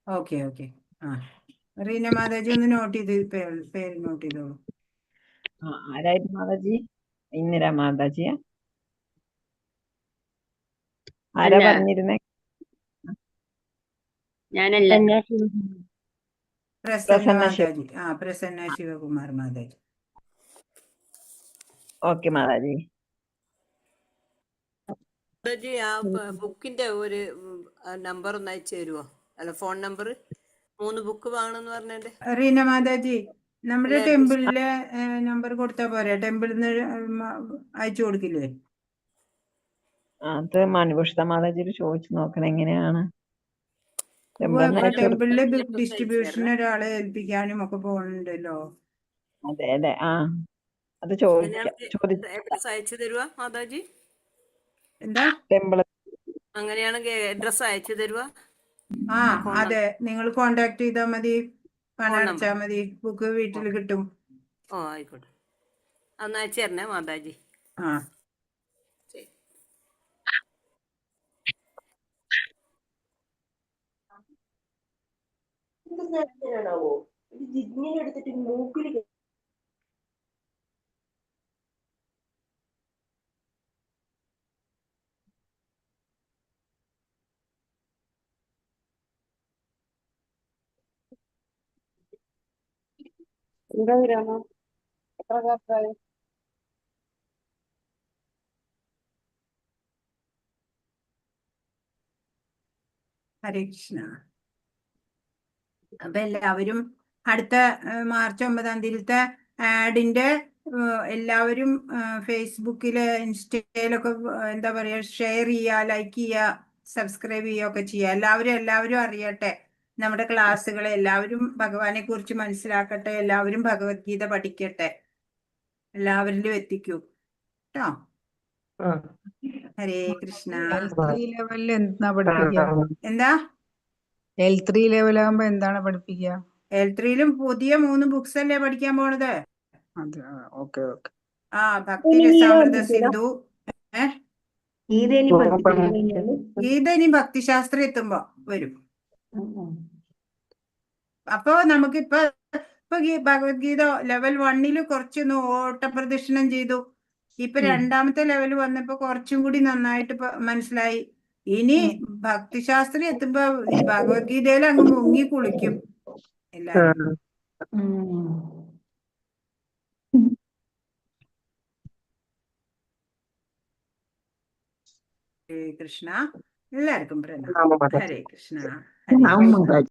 Speaker 1: ഓക്കെ. റീന മാതാജി ഒന്ന് നോട്ട് ചെയ്ത് പേര് നോട്ട് ചെയ്തോളൂ.
Speaker 4: ആരായിരുന്നു മാതാജി? ഇന്ദിര മാതാജിയാ? ആരാ പറഞ്ഞിരുന്നേ?
Speaker 5: ഞാനല്ല.
Speaker 1: പ്രസന്ന
Speaker 4: പ്രസന്ന ശിവ.
Speaker 1: മാതാജി. പ്രസന്ന ശിവകുമാർ മാതാജി.
Speaker 4: ഓക്കെ മാതാജി.
Speaker 3: മാതാജി ആ ബുക്കിന്റെ ഒരു നമ്പർ ഒന്ന് അയച്ചു തരുമോ? അല്ല, ഫോൺ നമ്പർ. 3 ബുക്ക് വാങ്ങണമെന്ന് പറഞ്ഞിട്ട്.
Speaker 1: റീന മാതാജി, നമ്മുടെ
Speaker 3: എല്ലാവർക്കും
Speaker 1: ടെമ്പിളിലെ നമ്പർ കൊടുത്താ പോരെ? ടെമ്പിളിൽ നിന്ന് അയച്ചു കൊടുക്കില്ലേ?
Speaker 4: അത് മനുപുഷ്ത മാതാജിയോട് ചോദിച്ചു നോക്കണം എങ്ങനെയാണ്. ടെമ്പിളിൽ
Speaker 1: ഇപ്പൊ
Speaker 4: അയച്ചു കൊടുക്കും.
Speaker 1: ടെമ്പിളിലെ ബുക്ക്
Speaker 3: അയച്ചു
Speaker 1: ഡിസ്ട്രിബ്യൂഷൻ
Speaker 3: തരണേ.
Speaker 1: ഒരാളെ ഏൽപ്പിക്കാനും ഒക്കെ പോകുന്നുണ്ടല്ലോ.
Speaker 4: അതെ അതെ. അത്
Speaker 3: അങ്ങനെയാണെങ്കിൽ
Speaker 4: ചോദിക്കാം.
Speaker 3: അഡ്രസ് അയച്ചു തരുവാ മാതാജി?
Speaker 1: എന്താ?
Speaker 4: ടെമ്പിള്
Speaker 3: അങ്ങനെയാണെങ്കിൽ അഡ്രസ് അയച്ചു തരുവാ?
Speaker 1: അതെ, നിങ്ങൾ കോണ്ടാക്ട് ചെയ്താൽ മതി, പണം
Speaker 3: ഫോൺ
Speaker 1: അടച്ചാൽ
Speaker 3: നമ്പർ.
Speaker 1: മതി, ബുക്ക് വീട്ടിൽ കിട്ടും.
Speaker 3: ആയിക്കോട്ടെ. അന്ന് അയച്ചു തരണേ മാതാജി. ശരി.
Speaker 2: എടുത്തിട്ട് മൂക്കിൽ
Speaker 6: എന്താ വിരാമം? എത്ര കാലത്തായി?
Speaker 1: ഹരേ കൃഷ്ണ. അപ്പൊ എല്ലാവരും അടുത്ത മാർച്ച് 9-ാം തീയതിയിലത്തെ ആഡിന്റെ എല്ലാവരും ഫേസ്ബുക്കില്, ഇൻസ്റ്റയിലൊക്കെ എന്താ പറയാ, ഷെയർ ചെയ്യുക, ലൈക്ക് ചെയ്യുക, സബ്സ്ക്രൈബ് ചെയ്യുക ഒക്കെ ചെയ്യുക. എല്ലാവരും അറിയട്ടെ നമ്മുടെ ക്ലാസ്സുകൾ. എല്ലാവരും ഭഗവാനെ കുറിച്ച് മനസ്സിലാക്കട്ടെ. എല്ലാവരും ഭഗവത്ഗീത പഠിക്കട്ടെ. എല്ലാവരിലും എത്തിക്കൂ കേട്ടോ. ഹരേ കൃഷ്ണ.
Speaker 7: L3 ലെവലിൽ എന്താ പഠിപ്പിക്കുക?
Speaker 1: എന്താ?
Speaker 7: L3 ലെവലാകുമ്പോ എന്താണ് പഠിപ്പിക്കുക?
Speaker 1: L3-ലും പുതിയ 3 ബുക്സ് അല്ലേ പഠിക്കാൻ പോണത്?
Speaker 7: അതെ, ഓക്കെ.
Speaker 1: ഭക്തി രസാമൃത സിന്ധു. ഗീത ഇനി ഭക്തിശാസ്ത്രം എത്തുമ്പോ വരും. അപ്പൊ നമുക്കിപ്പൊ ഭഗവത്ഗീത ലെവൽ 1-ല് കുറച്ചൊന്ന് ഓട്ടപ്രദക്ഷിണം ചെയ്തു. ഇപ്പൊ 2-ാമത്തെ ലെവൽ വന്നപ്പോ കുറച്ചും കൂടി നന്നായിട്ട് മനസ്സിലായി. ഇനി ഭക്തിശാസ്ത്രം എത്തുമ്പോ ഈ ഭഗവത്ഗീതയിൽ അങ്ങ് മുങ്ങി കുളിക്കും എല്ലാരും. ഹരേ കൃഷ്ണ. എല്ലാവർക്കും പ്രണാമം. ഹരേ കൃഷ്ണ. ഹരേ കൃഷ്ണ.